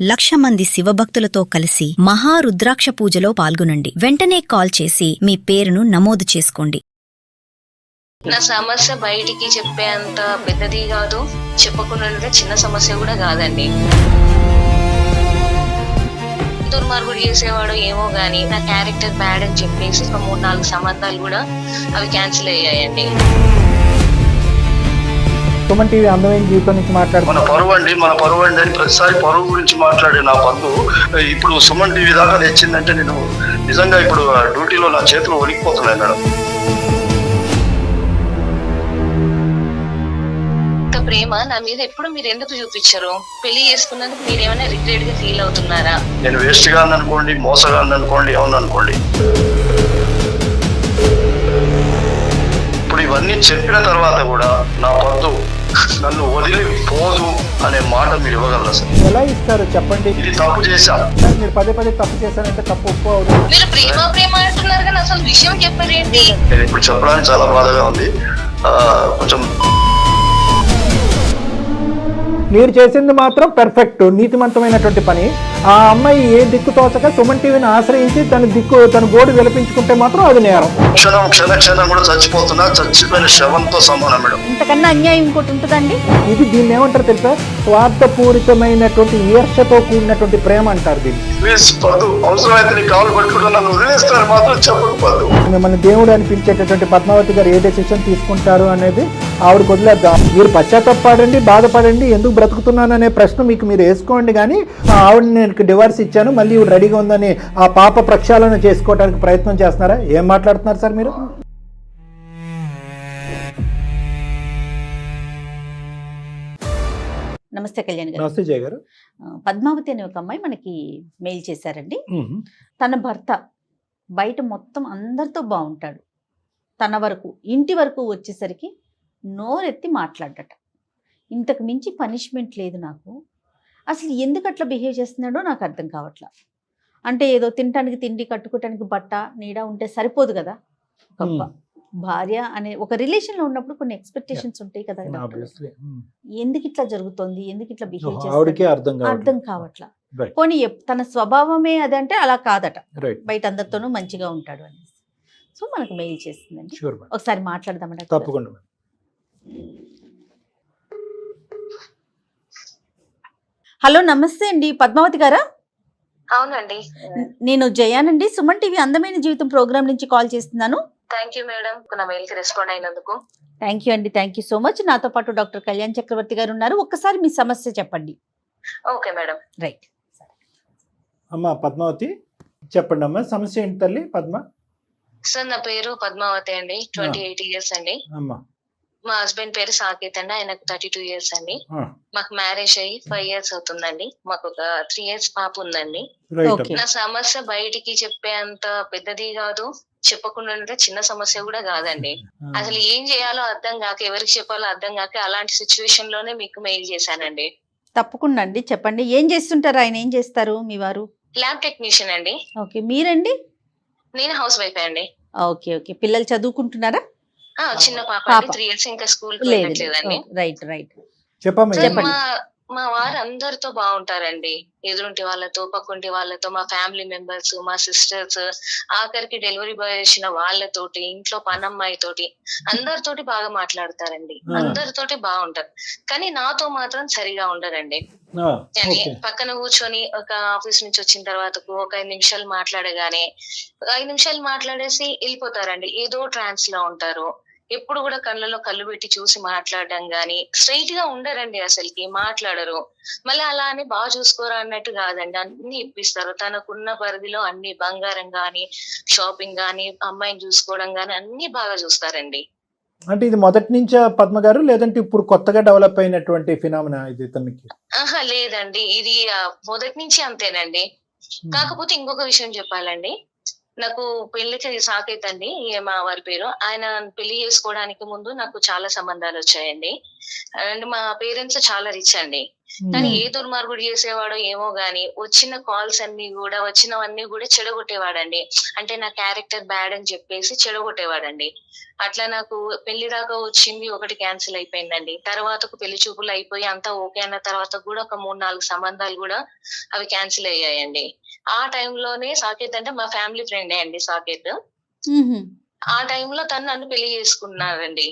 1,00,000 మంది శివభక్తులతో కలిసి మహారుద్రాక్ష పూజలో పాల్గొనండి. వెంటనే కాల్ చేసి మీ పేరును నమోదు చేసుకోండి. నా సమస్య బయటికి చెప్పే అంత పెద్దది కాదు, చెప్పకుండా చిన్న సమస్య కూడా కాదండి. దుర్మార్గుడు చేసేవాడు ఏమో గానీ నా క్యారెక్టర్ బ్యాడ్ అని చెప్పేసి ఒక 3-4 సంబంధాలు కూడా అవి క్యాన్సిల్ అయ్యాయండి. సుమన్ టీవీ అందమైన జీవితం నుంచి మన పరువు అండి అని ప్రతిసారి పరువు గురించి మాట్లాడే నా బంధు ఇప్పుడు సుమన్ టీవీ దాకా తెచ్చిందంటే నేను నిజంగా ఇప్పుడు డ్యూటీలో నా చేతులు ఒలికిపోతున్నాయి మేడం. ప్రేమ నా మీద ఎప్పుడు మీరు ఎందుకు చూపించారు? పెళ్లి చేసుకున్నందుకు మీరేమైనా రిగ్రెట్ గా ఫీల్ అవుతున్నారా? నేను వేస్ట్ గా అనుకోండి, మోసగా అనుకోండి, ఏమన్నా అనుకోండి, ఇప్పుడు ఇవన్నీ చెప్పిన తర్వాత కూడా నా పద్దు నన్ను వదిలిపోదు అనే మాట మీరు ఇవ్వగలరా సార్? ఎలా ఇస్తారు చెప్పండి. ఇది తప్పు చేశా, మీరు పదే తప్పు చేశారంటే తప్పు ఒప్పు అవుతుంది. మీరు ప్రేమ అంటున్నారు కానీ అసలు విషయం చెప్పరేంటి? నేను ఇప్పుడు చెప్పడానికి చాలా బాధగా ఉంది. కొంచెం మీరు చేసింది మాత్రం పర్ఫెక్ట్, నీతిమంతమైనటువంటి పని. ఆ అమ్మాయి ఏ దిక్కు తోచక సుమన్ టీవీని ఆశ్రయించి తన గోడు విలపించుకుంటే మాత్రం అది నేరం. క్షణం కూడా చచ్చిపోతున్నా, చచ్చిపోయిన శవంతో సమానం మేడం. ఇంతకన్నా అన్యాయం ఇంకోటి ఉంటుందండి? ఇది దీన్ని ఏమంటారు తెలుసా? స్వార్థపూరితమైనటువంటి ఈర్ష్యతో కూడినటువంటి ప్రేమ అంటారు దీన్ని. ప్లీజ్ పద్దు, అవసరమైతే నీ కాలు పట్టుకుంటూ నన్ను వదిలేస్తారు మాత్రం చెప్పండి పద్దు. మిమ్మల్ని దేవుడు అని పిలిచేటటువంటి పద్మావతి గారు ఏ డెసిషన్ తీసుకుంటారు అనేది ఆవిడకి వదిలేద్దాం. మీరు పశ్చాత్తాపడండి, బాధపడండి, ఎందుకు బ్రతుకుతున్నాను అనే ప్రశ్న మీరు వేసుకోండి. కానీ ఆవిడ నేను డివోర్స్ ఇచ్చాను, మళ్ళీ ఇవి రెడీగా ఉందని ఆ పాప ప్రక్షాళన చేసుకోవడానికి ప్రయత్నం చేస్తున్నారా? ఏం మాట్లాడుతున్నారు సార్ మీరు? నమస్తే కళ్యాణ్ గారు. నమస్తే జయ గారు. పద్మావతి అనే ఒక అమ్మాయి మనకి మెయిల్ చేశారండి. తన భర్త బయట మొత్తం అందరితో బాగుంటాడు, తన వరకు ఇంటి వరకు వచ్చేసరికి నోరెత్తి మాట్లాడట. ఇంతకు మించి పనిష్మెంట్ లేదు నాకు. అసలు ఎందుకు అట్లా బిహేవ్ చేస్తున్నాడో నాకు అర్థం కావట్లా. అంటే ఏదో తినటానికి తిండి, కట్టుకోవటానికి బట్ట నీడ ఉంటే సరిపోదు కదా. గొప్ప భార్య అనే ఒక రిలేషన్లో ఉన్నప్పుడు కొన్ని ఎక్స్పెక్టేషన్స్ ఉంటాయి కదా. ఎందుకు ఇట్లా జరుగుతుంది, ఎందుకు ఇట్లా బిహేవ్ చేస్తాడు అర్థం కావట్లా. పోనీ తన స్వభావమే అదంటే అలా కాదట, బయట అందరితోనూ మంచిగా ఉంటాడు అనేసి. సో మనకు మెయిల్ చేస్తుందండి, ఒకసారి మాట్లాడదామంటే. తప్పకుండా. హలో, నమస్తే అండి, పద్మావతి గారా? అవునండి, నేను జయానండి, సుమన్ టీవీ అందమైన జీవితం ప్రోగ్రామ్ నుంచి కాల్ చేస్తున్నాను. థ్యాంక్ యూ మేడం, నా మెయిల్ కి రెస్పాండ్ అయినందుకు. థ్యాంక్ యూ అండి, థ్యాంక్ యూ సో మచ్. నాతో పాటు డాక్టర్ కళ్యాణ్ చక్రవర్తి గారు ఉన్నారు. ఒక్కసారి మీ సమస్య చెప్పండి. Okay madam. రైట్. అమ్మా పద్మావతి చెప్పండి అమ్మా, సమస్య ఏంటి తల్లి? పద్మ సార్, నా పేరు పద్మావతి అండి, 28 years అండి. అమ్మా, మా హస్బెండ్ పేరు సాకేత్ అండి, ఆయనకు 32 years అండి. మాకు మ్యారేజ్ అయ్యి 5 years అవుతుందండి. మాకు ఒక 3 years పాప ఉందండి. నా సమస్య బయటికి చెప్పే అంత పెద్దది కాదు, చెప్పకుండా చిన్న సమస్య కూడా కాదండి. అసలు ఏం చేయాలో అర్థం కాక, ఎవరికి చెప్పాలో అర్థం కాక అలాంటి సిచ్యువేషన్ లోనే మీకు మెయిల్ చేశానండి. తప్పకుండా అండి, చెప్పండి. ఏం చేస్తుంటారు ఆయన? ఏం చేస్తారు మీ వారు? ల్యాబ్ టెక్నీషియన్ అండి. ఓకే, మీరండి? నేను హౌస్ వైఫ్ అండి. ఓకే ఓకే, పిల్లలు చదువుకుంటున్నారా? చిన్న పాప 3 years, ఇంకా స్కూల్ వెళ్ళట్లేదండి. రైట్. చెప్పండి. మా వారు అందరితో బాగుంటారండి, ఎదురుంటి వాళ్ళతో, పక్కుంటి వాళ్ళతో, మా ఫ్యామిలీ మెంబర్స్, మా సిస్టర్స్, ఆఖరికి డెలివరీ బాయ్ వచ్చిన వాళ్ళతోటి, ఇంట్లో పనమ్మాయి తోటి, అందరితోటి బాగా మాట్లాడతారండి, అందరితోటి బాగుంటారు. కానీ నాతో మాత్రం సరిగా ఉండరండి. పక్కన కూర్చొని ఒక ఆఫీస్ నుంచి వచ్చిన తర్వాత ఒక 5 నిమిషాలు మాట్లాడగానే 5 నిమిషాలు మాట్లాడేసి వెళ్ళిపోతారండి. ఏదో ట్రాన్స్ లో ఉంటారు. ఎప్పుడు కూడా కళ్ళలో కళ్ళు పెట్టి చూసి మాట్లాడడం గాని, స్ట్రైట్ గా ఉండరండి, అసలుకి మాట్లాడరు. మళ్ళీ అలా అని బాగా చూసుకోరా అన్నట్టు కాదండి, అన్ని ఇప్పిస్తారు. తనకున్న పరిధిలో అన్ని, బంగారం గాని, షాపింగ్ గాని, అమ్మాయిని చూసుకోవడం గాని అన్ని బాగా చూస్తారండి. అంటే ఇది మొదటి నుంచా పద్మ గారు, లేదంటే ఇప్పుడు కొత్తగా డెవలప్ అయినటువంటి ఫినామినా ఇది తనకి? లేదండి, ఇది మొదటి నుంచి అంతేనండి. కాకపోతే ఇంకొక విషయం చెప్పాలండి, నాకు పెళ్లికి సాకేత్ అండి మా వారి పేరు. ఆయన పెళ్లి చేసుకోవడానికి ముందు నాకు చాలా సంబంధాలు వచ్చాయండి. అండ్ మా పేరెంట్స్ చాలా రిచ్ అండి. కానీ ఏ దుర్మార్గుడు చేసేవాడో ఏమో గాని వచ్చిన కాల్స్ అన్ని కూడా వచ్చినవన్నీ కూడా చెడగొట్టేవాడండి. అంటే నా క్యారెక్టర్ బ్యాడ్ అని చెప్పేసి చెడగొట్టేవాడండి. అట్లా నాకు పెళ్లి దాకా వచ్చింది ఒకటి క్యాన్సిల్ అయిపోయిందండి. తర్వాతకు పెళ్లి చూపులు అయిపోయి అంతా ఓకే అన్న తర్వాత కూడా ఒక 3-4 సంబంధాలు కూడా అవి క్యాన్సిల్ అయ్యాయండి. ఆ టైంలోనే సాకేత్ అంటే మా ఫ్యామిలీ ఫ్రెండే అండి సాకేత్. ఆ టైంలో తను నన్ను పెళ్లి చేసుకున్నారండి.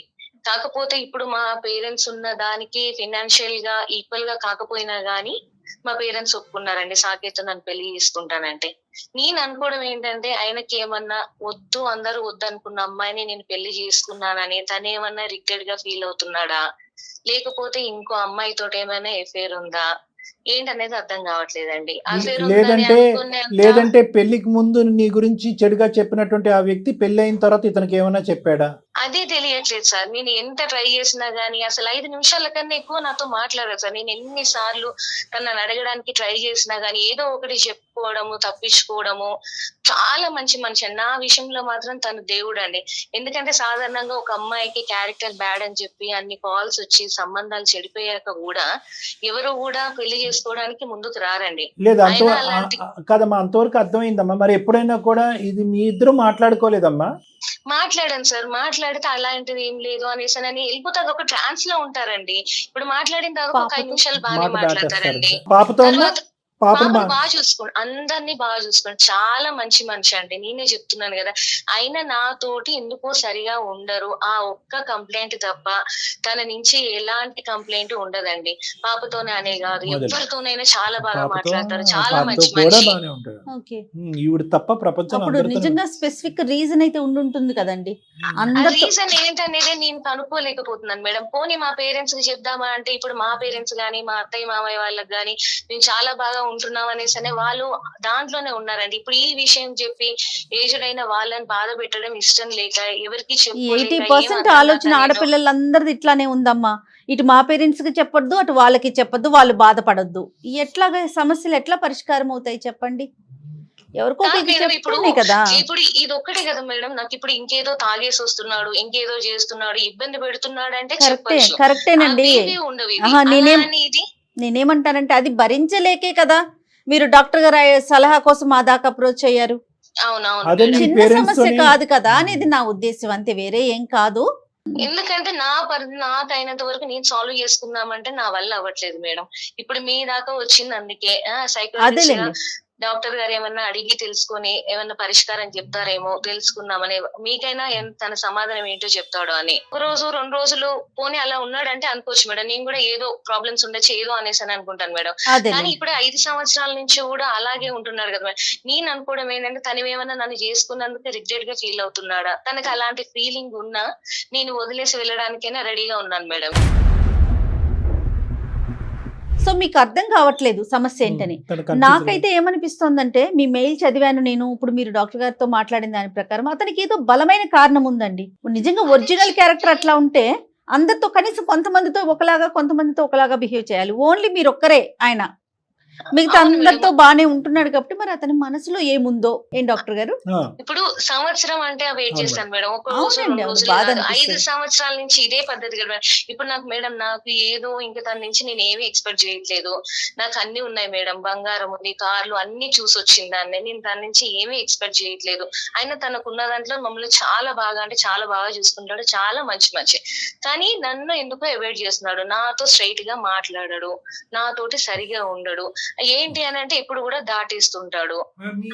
కాకపోతే ఇప్పుడు మా పేరెంట్స్ ఉన్న దానికి ఫినాన్షియల్ గా ఈక్వల్ గా కాకపోయినా గానీ మా పేరెంట్స్ ఒప్పుకున్నారండి సాకేత్ నన్ను పెళ్లి చేసుకుంటానంటే. నేను అనుకోవడం ఏంటంటే ఆయనకి ఏమన్నా వద్దు అందరూ వద్దు అనుకున్న అమ్మాయిని నేను పెళ్లి చేసుకున్నానని తనేమన్నా రిగ్రెట్ గా ఫీల్ అవుతున్నాడా, లేకపోతే ఇంకో అమ్మాయితో ఏమైనా ఎఫేర్ ఉందా ఏంటనేది అర్థం కావట్లేదండి. అఫేర్ లేదంటే పెళ్లికి ముందు నీ గురించి చెడుగా చెప్పినటువంటి ఆ వ్యక్తి పెళ్లి అయిన తర్వాత ఇతనికి ఏమైనా చెప్పాడా? అదే తెలియట్లేదు సార్. నేను ఎంత ట్రై చేసినా గానీ అసలు 5 నిమిషాల కన్నా ఎక్కువ నాతో మాట్లాడరు సార్. నేను ఎన్నిసార్లు తనని అడగడానికి ట్రై చేసినా గానీ ఏదో ఒకటి చెప్పుకోవడము, తప్పించుకోవడము. చాలా మంచి మనిషి అండి. నా విషయంలో మాత్రం తను దేవుడు అండి. ఎందుకంటే సాధారణంగా ఒక అమ్మాయికి క్యారెక్టర్ బ్యాడ్ అని చెప్పి అన్ని కాల్స్ వచ్చి సంబంధాలు చెడిపోయాక కూడా ఎవరు కూడా పెళ్లి చేసుకోవడానికి ముందుకు రారండి. లేదు కదమ్మా, అంతవరకు అర్థమైందమ్మా. మరి ఎప్పుడైనా కూడా ఇది మీ ఇద్దరు మాట్లాడుకోలేదమ్మా? మాట్లాడాను సార్. మాట్లాడితే అలాంటిది ఏం లేదు అనేసి అని వెళ్ళిపోతారు. ఒక ట్రాన్స్ లో ఉంటారండి. ఇప్పుడు మాట్లాడిన తర్వాత ఒక 5 నిమిషాలు బాగానే మాట్లాడతారండి. పాపను బాగా చూసుకోండి, అందరినీ బాగా చూసుకోండి. చాలా మంచి మనిషి అండి. నేనే చెప్తున్నాను కదా. అయినా నాతోటి ఎందుకో సరిగా ఉండరు. ఆ ఒక్క కంప్లైంట్ తప్ప తన నుంచి ఎలాంటి కంప్లైంట్ ఉండదండి. పాపతోనే అనే కాదు, ఎవరితోనైనా చాలా బాగా మాట్లాడతారు. చాలా మంచి మనిషి. నిజంగా స్పెసిఫిక్ రీజన్ అయితే ఉండుంటుంది కదండి. రీజన్ ఏంటనేది నేను కనుక్కోలేకపోతున్నాను మేడం. పోనీ మా పేరెంట్స్ కి చెప్దామా అంటే ఇప్పుడు మా పేరెంట్స్ గానీ మా అత్తయ్య మామయ్య వాళ్ళకి గానీ మేము చాలా బాగా ఉంటున్నాం అనేసి అనే వాళ్ళు దాంట్లోనే ఉన్నారండి. ఇప్పుడు ఈ విషయం చెప్పి ఏజ్డ్ అయిన వాళ్ళని బాధ పెట్టడం ఇష్టం లేక ఎవరికి 80% ఆలోచన ఆడపిల్లలందరిది ఇట్లానే ఉందమ్మా. ఇటు మా పేరెంట్స్ కి చెప్పొద్దు, అటు వాళ్ళకి చెప్పొద్దు, వాళ్ళు బాధపడొద్దు. ఎట్లాగా సమస్యలు ఎట్లా పరిష్కారం అవుతాయి చెప్పండి? ఎవరికో కదా. ఇప్పుడు ఇది ఒక్కటే కదా మేడం. నాకు ఇప్పుడు ఇంకేదో తాగేసి వస్తున్నాడు, ఇంకేదో చేస్తున్నాడు, ఇబ్బంది పెడుతున్నాడు అంటే కరెక్టేనండి. నేనేమంటానంటే అది భరించలేకే కదా మీరు డాక్టర్ గారు సలహా కోసం మా దాకా అప్రోచ్ అయ్యారు. అవునవును, చిన్న సమస్య కాదు కదా అనేది నా ఉద్దేశం, అంతే, వేరే ఏం కాదు. ఎందుకంటే నాకు అయినంత వరకు నేను సాల్వ్ చేసుకుందామంటే నా వల్ల అవ్వట్లేదు మేడం. ఇప్పుడు మీ దాకా వచ్చింది అందుకే సైకాలజిస్ట్ డాక్టర్ గారు ఏమన్నా అడిగి తెలుసుకొని ఏమన్నా పరిష్కారం చెప్తారేమో తెలుసుకుందామని. మీకైనా తన సమాధానం ఏంటో చెప్తాడు అని. ఒక రోజు 2 రోజులు పోనీ అలా ఉన్నాడంటే అనుకోవచ్చు మేడం. నేను కూడా ఏదో ప్రాబ్లమ్స్ ఉండొచ్చు ఏదో అనేసి అని అనుకుంటాను మేడం. కానీ ఇప్పుడు 5 సంవత్సరాల నుంచి కూడా అలాగే ఉంటున్నారు కదా మేడం. నేను అనుకోవడం ఏంటంటే తను ఏమన్నా నన్ను చేసుకున్నందుకు రిగ్రెట్ గా ఫీల్ అవుతున్నాడా, తనకు అలాంటి ఫీలింగ్ ఉన్నా నేను వదిలేసి వెళ్ళడానికైనా రెడీగా ఉన్నాను మేడం. సో మీకు అర్థం కావట్లేదు సమస్య ఏంటని. నాకైతే ఏమనిపిస్తోందంటే మీ మెయిల్ చదివాను నేను. ఇప్పుడు మీరు డాక్టర్ గారితో మాట్లాడిన దాని ప్రకారం అతనికి ఏదో బలమైన కారణం ఉందండి. నిజంగా ఒరిజినల్ క్యారెక్టర్ అట్లా ఉంటే అందరితో కనీసం కొంతమందితో ఒకలాగా బిహేవ్ చేయాలి. ఓన్లీ మీరు ఒక్కరే ఆయన, మిగతా అందరితో బానే ఉంటున్నాడు కాబట్టి మరి అతని మనసులో ఏముందో ఏం డాక్టర్ గారు? ఇప్పుడు సంవత్సరం అంటే వెయిట్ చేస్తాను మేడం. ఒక రోజు 5 సంవత్సరాల నుంచి ఇదే పద్ధతి కదా. ఇప్పుడు నాకు మేడం నాకు ఏదో ఇంకా తన నుంచి నేను ఏమీ ఎక్స్పెక్ట్ చేయట్లేదు. నాకు అన్ని ఉన్నాయి మేడం, బంగారం ఉంది, కార్లు అన్ని చూసి వచ్చింది దాన్ని. నేను తన నుంచి ఏమీ ఎక్స్పెక్ట్ చేయట్లేదు. అయినా తనకున్న దాంట్లో మమ్మల్ని చాలా బాగా అంటే చాలా బాగా చూసుకుంటాడు. చాలా మంచి కానీ నన్ను ఎందుకో అవాయిడ్ చేస్తున్నాడు. నాతో స్ట్రైట్ గా మాట్లాడాడు, నాతోటి సరిగా ఉండడు. ఏంటి అని అంటే ఇప్పుడు కూడా దాటిస్తుంటాడు.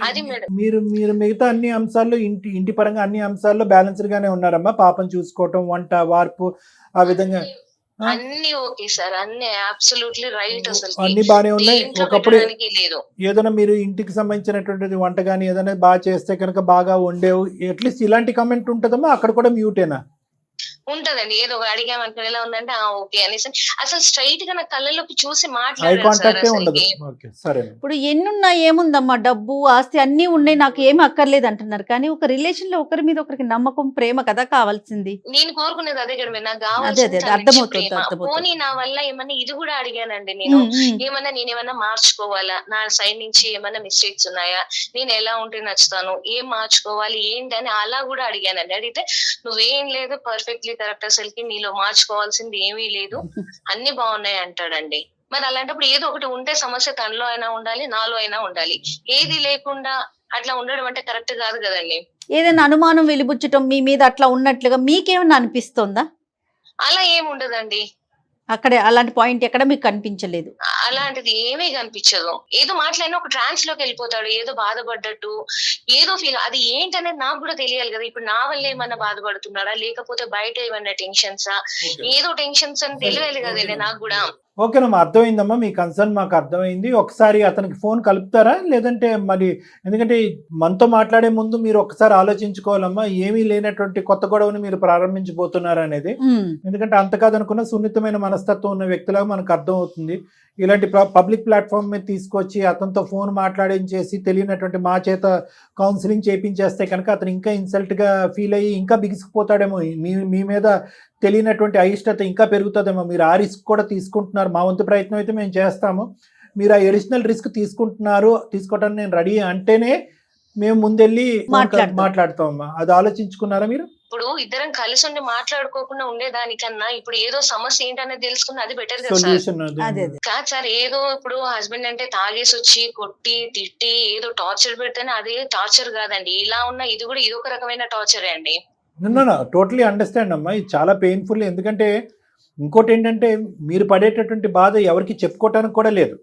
అది మీరు మిగతా అన్ని అంశాల్లో ఇంటి పరంగా అన్ని అంశాల్లో బ్యాలెన్స్డ్ గానే ఉన్నారమ్మా? పాపం చూసుకోవటం, వంట, వార్పు, ఆ విధంగా అన్ని ఓకే సార్, అన్ని అబ్సల్యూట్లీ రైట్. అసలు అన్ని బానే ఉన్నాయి. ఒకప్పుడు ఏదైనా మీరు ఇంటికి సంబంధించినటువంటి వంట గానీ ఏదైనా బాగా చేస్తే కనుక బాగా వండేవు అట్లీస్ట్ ఇలాంటి కామెంట్ ఉంటుందమ్మా? అక్కడ కూడా మ్యూటేనా? ఉంటదండి. ఏదో అడిగామనుకుని ఎలా ఉందంటే ఓకే అనేసి అసలు స్ట్రైట్ గా నా కళ్ళలోకి చూసి మాట్లాడారు. ఇప్పుడు ఎన్నున్నా ఏముందమ్మా, డబ్బు ఆస్తి అన్ని ఉన్నాయి, నాకు ఏమి అక్కర్లేదు అంటున్నారు. కానీ ఒక రిలేషన్ లో ఒకరి మీద ఒకరికి నమ్మకం, ప్రేమ కదా కావాల్సింది. నేను కోరుకునేది అదే కదా, నాకు కావాల్సింది పోనీ నా వల్ల ఏమన్నా ఇది కూడా అడిగానండి నేను. నేనేమన్నా మార్చుకోవాలా, నా సైడ్ నుంచి ఏమన్నా మిస్టేక్స్ ఉన్నాయా, నేను ఎలా ఉంటే నచ్చుతాను, ఏం మార్చుకోవాలి ఏంటి అని అలా కూడా అడిగానండి. అడిగితే నువ్వేం లేదు, పర్ఫెక్ట్లీ కరెక్ట్, అసలుకి నీలో మార్చుకోవాల్సింది ఏమీ లేదు, అన్ని బాగున్నాయి అంటాడండి. మరి అలాంటప్పుడు ఏదో ఒకటి ఉంటే సమస్య తనలో అయినా ఉండాలి, నాలో అయినా ఉండాలి. ఏది లేకుండా అట్లా ఉండడం అంటే కరెక్ట్ కాదు కదండి. ఏదైనా అనుమానం వెలిబుచ్చటం మీ మీద అట్లా ఉన్నట్లుగా మీకేమన్నా అనిపిస్తుందా? అలా ఏమి ఉండదండి. అక్కడ అలాంటి పాయింట్ ఎక్కడ మీకు కనిపించలేదు? అలాంటిది ఏమీ కనిపించదు. ఏదో మాట్లాడినా ఒక ట్రాన్స్ లోకి వెళ్ళిపోతాడు, ఏదో బాధపడ్డట్టు, ఏదో ఫీల్. అది ఏంటనేది నాకు కూడా తెలియాలి కదా. ఇప్పుడు నా వల్ల ఏమన్నా బాధపడుతున్నాడా, లేకపోతే బయట ఏమన్నా టెన్షన్సా, ఏదో టెన్షన్స్ అని తెలియాలి కదండి నాకు కూడా. ఓకేనమ్మా, అర్థమైందమ్మా, మీ కన్సర్న్ మాకు అర్థమైంది. ఒకసారి అతనికి ఫోన్ కలుపుతారా? లేదంటే మరి, ఎందుకంటే మనతో మాట్లాడే ముందు మీరు ఒకసారి ఆలోచించుకోవాలమ్మా, ఏమీ లేనటువంటి కొత్త గొడవని మీరు ప్రారంభించబోతున్నారు అనేది. ఎందుకంటే అంత కాదనుకున్న సున్నితమైన మనస్తత్వం ఉన్న వ్యక్తిలాగా మనకు అర్థం అవుతుంది. ఇలాంటి పబ్లిక్ ప్లాట్ఫామ్ మీద తీసుకొచ్చి అతనితో ఫోన్ మాట్లాడించేసి తెలియనటువంటి మా చేత కౌన్సిలింగ్ చేయించేస్తే కనుక అతను ఇంకా ఇన్సల్ట్గా ఫీల్ అయ్యి ఇంకా బిగిసిపోతాడేమో. మీ మీద తెలియనటువంటి అయిష్టత ఇంకా పెరుగుతుందేమో. మీరు ఆ రిస్క్ కూడా తీసుకుంటున్నారు. మా వంతు ప్రయత్నం అయితే మేము చేస్తాము. మీరు ఆ ఎడిషనల్ రిస్క్ తీసుకోవడానికి నేను రెడీ అంటేనే మేము ముందెళ్ళి మాట్లాడతామమ్మా. అది ఆలోచించుకున్నారా మీరు? ఇప్పుడు ఇద్దరం కలిసి ఉండి మాట్లాడుకోకుండా ఉండేదానికన్నా ఇప్పుడు ఏదో సమస్య ఏంటనేది తెలుసుకుని అది బెటర్ కదా సార్. కాదు సార్, ఏదో ఇప్పుడు హస్బెండ్ అంటే తాగేసి వచ్చి కొట్టి తిట్టి ఏదో టార్చర్ పెడితేనే అదే టార్చర్ కాదండి. ఇలా ఉన్న ఇది కూడా ఇదొక రకమైన టార్చరే అండి. టోటలీ అండర్స్టాండ్ అమ్మా, ఇది చాలా పెయిన్ఫుల్. ఎందుకంటే ఇంకోటి ఏంటంటే మీరు పడేటటువంటి బాధ ఎవరికి చెప్పుకోవటానికి కూడా లేదు.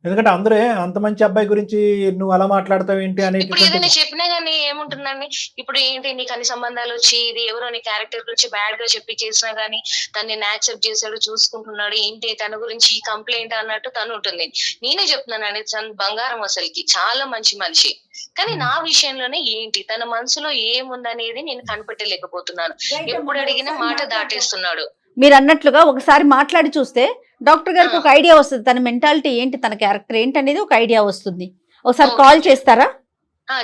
ఎందుకంటే అందరూ అంత మంచి అబ్బాయి గురించి నువ్వు అలా మాట్లాడతావు ఏంటి అని. ఇప్పుడు ఏదైనా చెప్పినా గానీ ఏముంటుందండి, ఇప్పుడు ఏంటి నీకు అన్ని సంబంధాలు వచ్చి ఇది ఎవరో నీ క్యారెక్టర్ గురించి బ్యాడ్ గా చెప్పి చేసినా గానీ తను నేను యాక్సెప్ట్ చేశాడు, చూసుకుంటున్నాడు, ఏంటి తన గురించి ఈ కంప్లైంట్ అన్నట్టు తను ఉంటుంది. నేనే చెప్తున్నానండి, తను బంగారం, అసలుకి చాలా మంచి మనిషి. కానీ నా విషయంలోనే ఏంటి తన మనసులో ఏముందనేది నేను కనిపెట్టలేకపోతున్నాను. ఎప్పుడు అడిగినా మాట దాటేస్తున్నాడు. మీరు అన్నట్లుగా ఒకసారి మాట్లాడి చూస్తే డాక్టర్ గారికి ఒక ఐడియా వస్తుంది, తన మెంటాలిటీ ఏంటి, తన క్యారెక్టర్ ఏంటి అనేది ఒక ఐడియా వస్తుంది. ఒకసారి కాల్ చేస్తారా?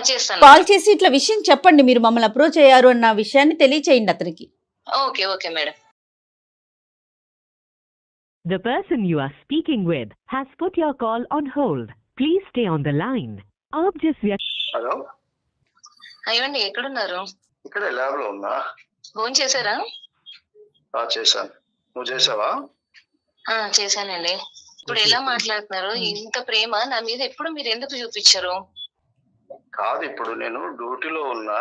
చేస్తాను. కాల్ చేసి ఇట్లా విషయం చెప్పండి, మీరు మమ్మల్ని అప్రోచ్ అయ్యారు అన్న విషయాన్ని తెలియచేయండి అతనికి. Okay okay madam. The person you are speaking with has put your call on hold. Please stay on the line. आप जिस व्यक्ति హలో, అయ్యండి ఎక్కడున్నారు? ఇక్కడే ల్యాబ్ లో ఉన్నా. ఫోన్ చేశారా? చేశాను. నువ్వు చేసావా? చేశానండి. ఇప్పుడు ఎలా మాట్లాడుతున్నారు? ఇంత ప్రేమ నా మీద ఎప్పుడు మీరు ఎందుకు చూపించారు? కాదు, ఇప్పుడు నేను డ్యూటీలో ఉన్నా.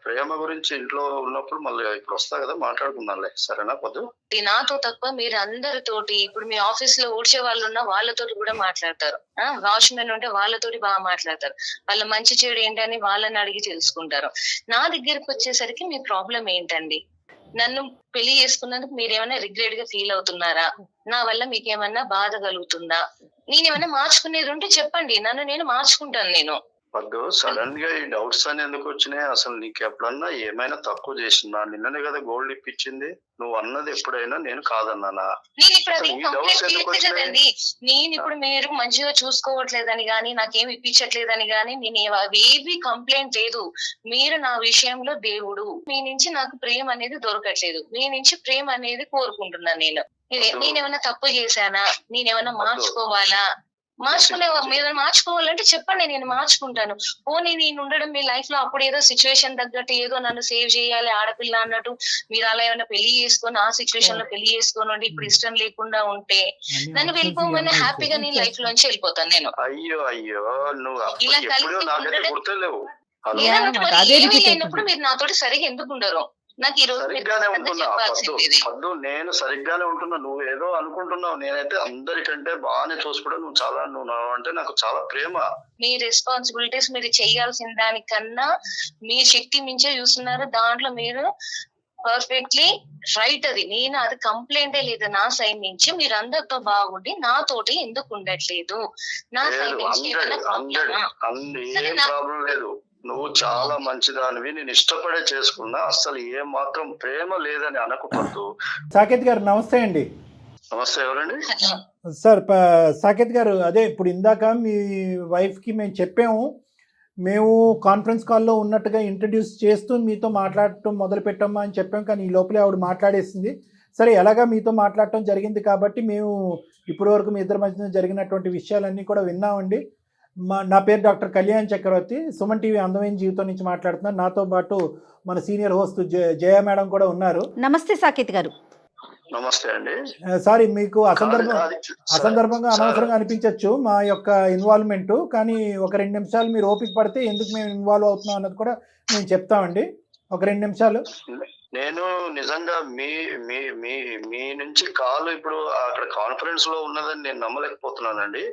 ప్రేమ గురించి ఇంట్లో ఉన్నప్పుడు మళ్ళీ ఇప్పుడు వస్తా కదా, మాట్లాడుకుందాంలే, సరేనా? పొద్దు నాతో తక్కువ మీరు అందరితోటి, ఇప్పుడు మీ ఆఫీస్ లో ఊడ్చే వాళ్ళు ఉన్న వాళ్ళతోటి కూడా మాట్లాడతారు, వాచ్మెన్ ఉంటే వాళ్ళతోటి బాగా మాట్లాడతారు, వాళ్ళ మంచి చెడు ఏంటని వాళ్ళని అడిగి తెలుసుకుంటారు. నా దగ్గరకు వచ్చేసరికి మీ ప్రాబ్లం ఏంటండి? నన్ను పెళ్లి చేసుకున్నందుకు మీరేమైనా రిగ్రెట్ గా ఫీల్ అవుతున్నారా? నా వల్ల మీకేమన్నా బాధ కలుగుతుందా? నేనేమైనా మార్చుకునేది ఉంటే చెప్పండి, నన్ను నేను మార్చుకుంటాను. నేను వద్దు, సడన్ గా ఈ డౌట్స్ అని ఎందుకు వచ్చినాయి? అసలు నీకు ఎప్పుడన్నా ఏమైనా తక్కువ చేసిందా? నిన్ననే కదా గోల్డ్ ఇప్పించింది. నువ్వు అన్నది ఎప్పుడైనా నేను కాదన్నానా? నేను ఇప్పుడు అది కంప్లైంట్ కదండి. నేను ఇప్పుడు మీరు మంచిగా చూసుకోవట్లేదని గానీ నాకేమి ఇప్పించట్లేదని గానీ నేను ఏవి కంప్లైంట్ లేదు. మీరు నా విషయంలో దేవుడు. మీ నుంచి నాకు ప్రేమ అనేది దొరకట్లేదు, మీ నుంచి ప్రేమ అనేది కోరుకుంటున్నాను. నేనేమైనా తప్పు చేశానా? నేనేమైనా మార్చుకోవాలా? మీరు మార్చుకోవాలంటే చెప్పండి, నేను మార్చుకుంటాను. పోనీ నేను ఉండడం మీ లైఫ్ లో అప్పుడు ఏదో సిచ్యువేషన్ తగ్గట్టు ఏదో నన్ను సేవ్ చేయాలి ఆడపిల్ల అన్నట్టు మీరు అలా ఏమైనా పెళ్లి చేసుకొని ఆ సిచ్యువేషన్ లో పెళ్లి చేసుకోనండి ఇప్పుడు ఇష్టం లేకుండా ఉంటే నన్ను వెళ్ళిపోమని హ్యాపీగా నేను లైఫ్ లోంచి వెళ్ళిపోతాను. నేను అయ్యో అయ్యో, నువ్వు ఇలా కలిసి గుర్తులేవు. లేనప్పుడు మీరు నాతోటి సరిగా ఎందుకు ఉండరు? నాకు ఈ రోజు సరిగ్గానే ఉంటున్నా పద్దు, నేను సరిగ్గానే ఉంటున్నా. నువ్వు ఏదో అనుకుంటున్నావు. నేనైతే అందరికంటే బాగానే చూసుకుంటా. నువ్వు అంటే నాకు చాలా ప్రేమ. మీ రెస్పాన్సిబిలిటీస్ మీరు చేయాల్సిన దానికన్నా మీ శక్తి మించే చూస్తున్నారు. దాంట్లో మీరు పర్ఫెక్ట్లీ రైట్. అది నేను అది కంప్లైంటే లేదు నా సైడ్ నుంచి. మీరు అందరితో బాగుండి నాతోటి ఎందుకు ఉండట్లేదు? నా సైడ్ నుంచి ప్రాబ్లం లేదు. నువ్వు చాలా మంచిదానివి, నేను ఇష్టపడే చేసుకున్నా. అసలు ఏ మాత్రం ప్రేమ లేదని అనకపోతు. సాకేత్ గారు నమస్తే అండి. నమస్తే, ఎవరండి? సార్ సాకేత్ గారు, అదే ఇప్పుడు ఇందాక మీ వైఫ్కి మేము చెప్పాము, మేము కాన్ఫరెన్స్ కాల్లో ఉన్నట్టుగా ఇంట్రడ్యూస్ చేస్తూ మీతో మాట్లాడటం మొదలు పెట్టామా అని చెప్పాం. కానీ ఈ లోపలే ఆవిడ మాట్లాడేసింది. సరే, ఎలాగా మీతో మాట్లాడటం జరిగింది కాబట్టి మేము ఇప్పటి వరకు మీ ఇద్దరి మధ్యన జరిగినటువంటి విషయాలన్నీ కూడా విన్నామండి. నా పేరు డాక్టర్ కళ్యాణ్ చక్రవర్తి, సుమన్ టీవీ అందమైన జీవితం నుంచి మాట్లాడుతున్నాను. నాతో పాటు మన సీనియర్ హోస్ట్ జయ మేడం కూడా ఉన్నారు. నమస్తే సాకేత్ గారు. నమస్తే అండి. సారీ, మీకు అసందర్భంగా అనవసరంగా అనిపించవచ్చు మా యొక్క ఇన్వాల్వ్మెంట్, కానీ ఒక 2 నిమిషాలు మీరు ఓపిక పడితే ఎందుకు మేము ఇన్వాల్వ్ అవుతున్నాం అన్నది కూడా మేము చెప్తామండి. ఒక 2 నిమిషాలు. నేను నిజంగా మీ మీ మీ మీ నుంచి కాల్ ఇప్పుడు అక్కడ కాన్ఫరెన్స్ లో ఉన్నదని నేను నమ్మలేకపోతున్నానండి.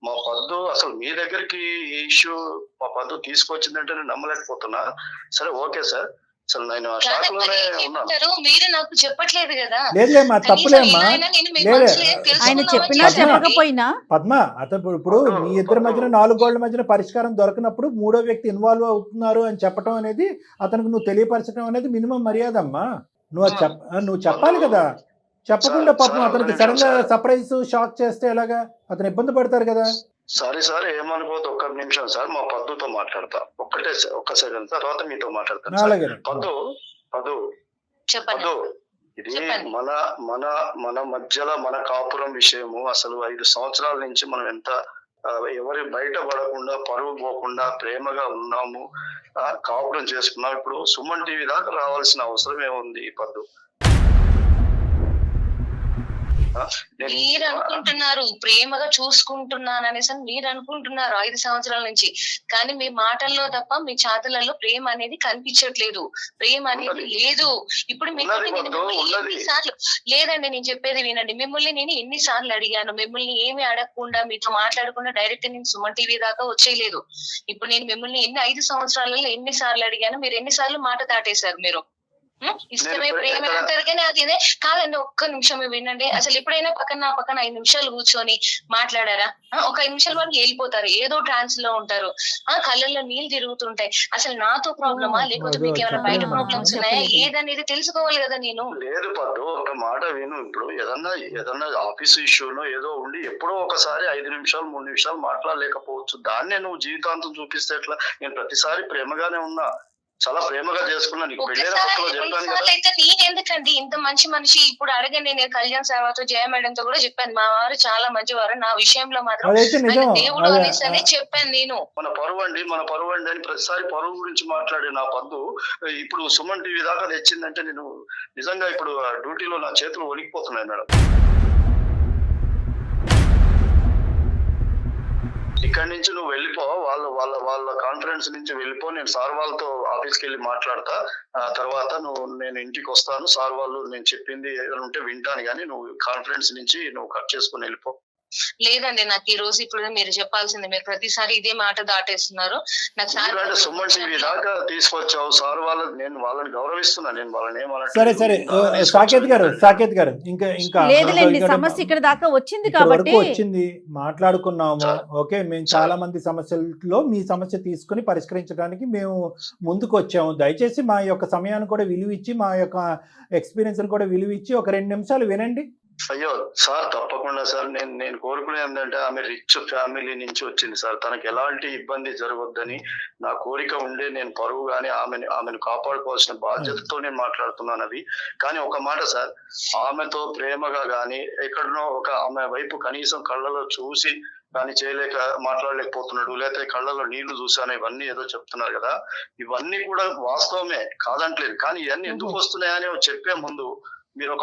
మా పద్దు అసలు మీ దగ్గరికి ఈ ఇష్యూ మా పద్దు తీసుకొచ్చిందంటే నేను నమ్మలేకపోతున్నా. సరే, ఓకే సార్. అసలు నేను ఆ షాక్ లోనే ఉన్నాను. మీరు నాకు చెప్పట్లేదు కదా. లేదులేమ్మా, తప్పులేమ్మా. ఆయన చెప్పినా చెప్పకపోయినా పద్మ, అతను ఇప్పుడు మీ ఇద్దరి మధ్యన 4 గోళ్ల మధ్యన పరిష్కారం దొరకనప్పుడు 3వ వ్యక్తి ఇన్వాల్వ్ అవుతున్నారు అని చెప్పడం అనేది, అతనికి నువ్వు తెలియపరచడం అనేది మినిమం మర్యాద అమ్మా. నువ్వు చెప్పాలి కదా. చెప్పకుండా పాపం అతనికి సడన్ గా సర్ప్రైజ్ షాక్ చేస్తే ఎలాగా? అతను ఇబ్బంది పడతారు కదా. సారీ సార్, ఏమనుకోవద్దు. ఒక్క నిమిషం సార్, మా పద్దుతో మాట్లాడతా. ఒక్క సెకండ్, తర్వాత మీతో మాట్లాడతాను. పద్దు, ఇది మన మన మన మధ్యలో మన కాపురం విషయము. అసలు 5 సంవత్సరాల నుంచి మనం ఎంత ఎవరి బయట పడకుండా, పరువు పోకుండా ప్రేమగా ఉన్నాము, కాపురం చేసుకున్నాం. ఇప్పుడు సుమన్ టీవీ దాకా రావాల్సిన అవసరం ఏముంది పద్దు? మీరు అనుకుంటున్నారు ప్రేమగా చూసుకుంటున్నాను అనేసి మీరు అనుకుంటున్నారు 5 సంవత్సరాల నుంచి, కానీ మీ మాటల్లో తప్ప మీ చేతులలో ప్రేమ అనేది కనిపించట్లేదు. ప్రేమ అనేది లేదు. ఇప్పుడు ఎన్నిసార్లు లేదండి, నేను చెప్పేది వినండి. మిమ్మల్ని నేను ఎన్నిసార్లు అడిగాను? మిమ్మల్ని ఏమి అడగకుండా, మీతో మాట్లాడకుండా డైరెక్ట్ నేను సుమన్ టీవీ దాకా వచ్చేయలేదు. ఇప్పుడు నేను మిమ్మల్ని 5 సంవత్సరాలలో ఎన్నిసార్లు అడిగాను? మీరు ఎన్నిసార్లు మాట దాటేశారు. మీరు ఇష్టమే ప్రేమ అంటారు కానీ అది ఇదే కాదండి. ఒక్క నిమిషం వినండి. అసలు ఎప్పుడైనా పక్కన 5 నిమిషాలు కూర్చొని మాట్లాడారా? ఒక 5 నిమిషాల వరకు వెళ్ళిపోతారు, ఏదో ట్రాన్స్ లో ఉంటారు, కళ్ళల్లో నీళ్ళు తిరుగుతుంటాయి. అసలు నాతో ప్రాబ్లమా లేకపోతే మీకు ఏమైనా బయట ప్రాబ్లమ్స్ ఉన్నాయా ఏదనేది తెలుసుకోవాలి కదా. నేను లేదు పద్దు, ఒక మాట విను. ఇప్పుడు ఏదన్నా ఆఫీస్ ఇష్యూనో ఏదో ఉండి ఎప్పుడో ఒకసారి 5 నిమిషాలు 3 నిమిషాలు మాట్లాడలేకపోవచ్చు. దాన్నే నువ్వు జీవితాంతం చూపిస్తే ఎట్లా? నేను ప్రతిసారి ప్రేమగానే ఉన్నా, చాలా ప్రేమగా చేసుకున్నా. నీకు అయితే నేనెందుకండి ఇంత మంచి మనిషి? ఇప్పుడు అడగండి, నేను కళ్యాణ్ సేవతో జయ మేడంతో కూడా చెప్పాను. మా వారు చాలా మంచివారు, నా విషయంలో మాత్రం దేవుడు అనేసి చెప్పాను నేను. మన పరువు అండి అని ప్రతిసారి పరువు గురించి మాట్లాడే నా పద్దు ఇప్పుడు సుమన్ టీవీ దాకా తెచ్చిందంటే నేను నిజంగా ఇప్పుడు డ్యూటీలో నా చేతులు వణికిపోతున్నాయి మేడం. ఇక్కడి నుంచి నువ్వు వెళ్ళిపో, వాళ్ళ కాన్ఫరెన్స్ నుంచి వెళ్ళిపో. నేను సార్ వాళ్ళతో ఆఫీస్కి వెళ్ళి మాట్లాడతా. తర్వాత నేను ఇంటికి వస్తాను. సార్ వాళ్ళు నేను చెప్పింది ఏదైనా ఉంటే వింటాను, కానీ నువ్వు కాన్ఫరెన్స్ నుంచి నువ్వు కట్ చేసుకుని వెళ్ళిపో. లేదండి, నాకు ఈ రోజు ఇప్పుడు మీరు చెప్పాల్సింది. మీరు ప్రతిసారి ఇదే మాట దాటేస్తున్నారు. నాకు సుమన్ టీవీ దాకా తీసుకొచ్చావు సార్ వాళ్ళు, నేను వాళ్ళని గౌరవిస్తున్నా. నేను వాళ్ళని ఏమన్నా. సరే సాకేత్ గారు ఇంకా లేదులేండి, సమస్య ఇక్కడ దాకా వచ్చింది కాబట్టి వచ్చింది, మాట్లాడుకున్నాము. ఓకే, మేము చాలా మంది సమస్యల్లో మీ సమస్య తీసుకుని పరిష్కరించడానికి మేము ముందుకు వచ్చాము. దయచేసి మా యొక్క సమయాన్ని కూడా విలువ ఇచ్చి, మా యొక్క ఎక్స్పీరియన్స్ కూడా విలువ ఇచ్చి ఒక 2 నిమిషాలు వినండి. అయ్యో సార్, తప్పకుండా సార్. నేను కోరుకునేది ఏంటంటే, ఆమె రిచ్ ఫ్యామిలీ నుంచి వచ్చింది సార్. తనకి ఎలాంటి ఇబ్బంది జరగొద్దని నా కోరిక ఉండే నేను పరువు కానీ ఆమెను కాపాడుకోవాల్సిన బాధ్యతతో నేను మాట్లాడుతున్నాను అవి. కానీ ఒక మాట సార్, ఆమెతో ప్రేమగా కానీ ఎక్కడనో ఆమె వైపు కనీసం కళ్ళలో చూసి కానీ మాట్లాడలేకపోతున్నాడు, లేకపోతే కళ్ళలో నీళ్లు చూసాను, ఇవన్నీ ఏదో చెప్తున్నారు కదా. ఇవన్నీ కూడా వాస్తవమే, కాదంటలేదు. కానీ ఇవన్నీ ఎందుకు వస్తున్నాయని చెప్పే ముందు మీరు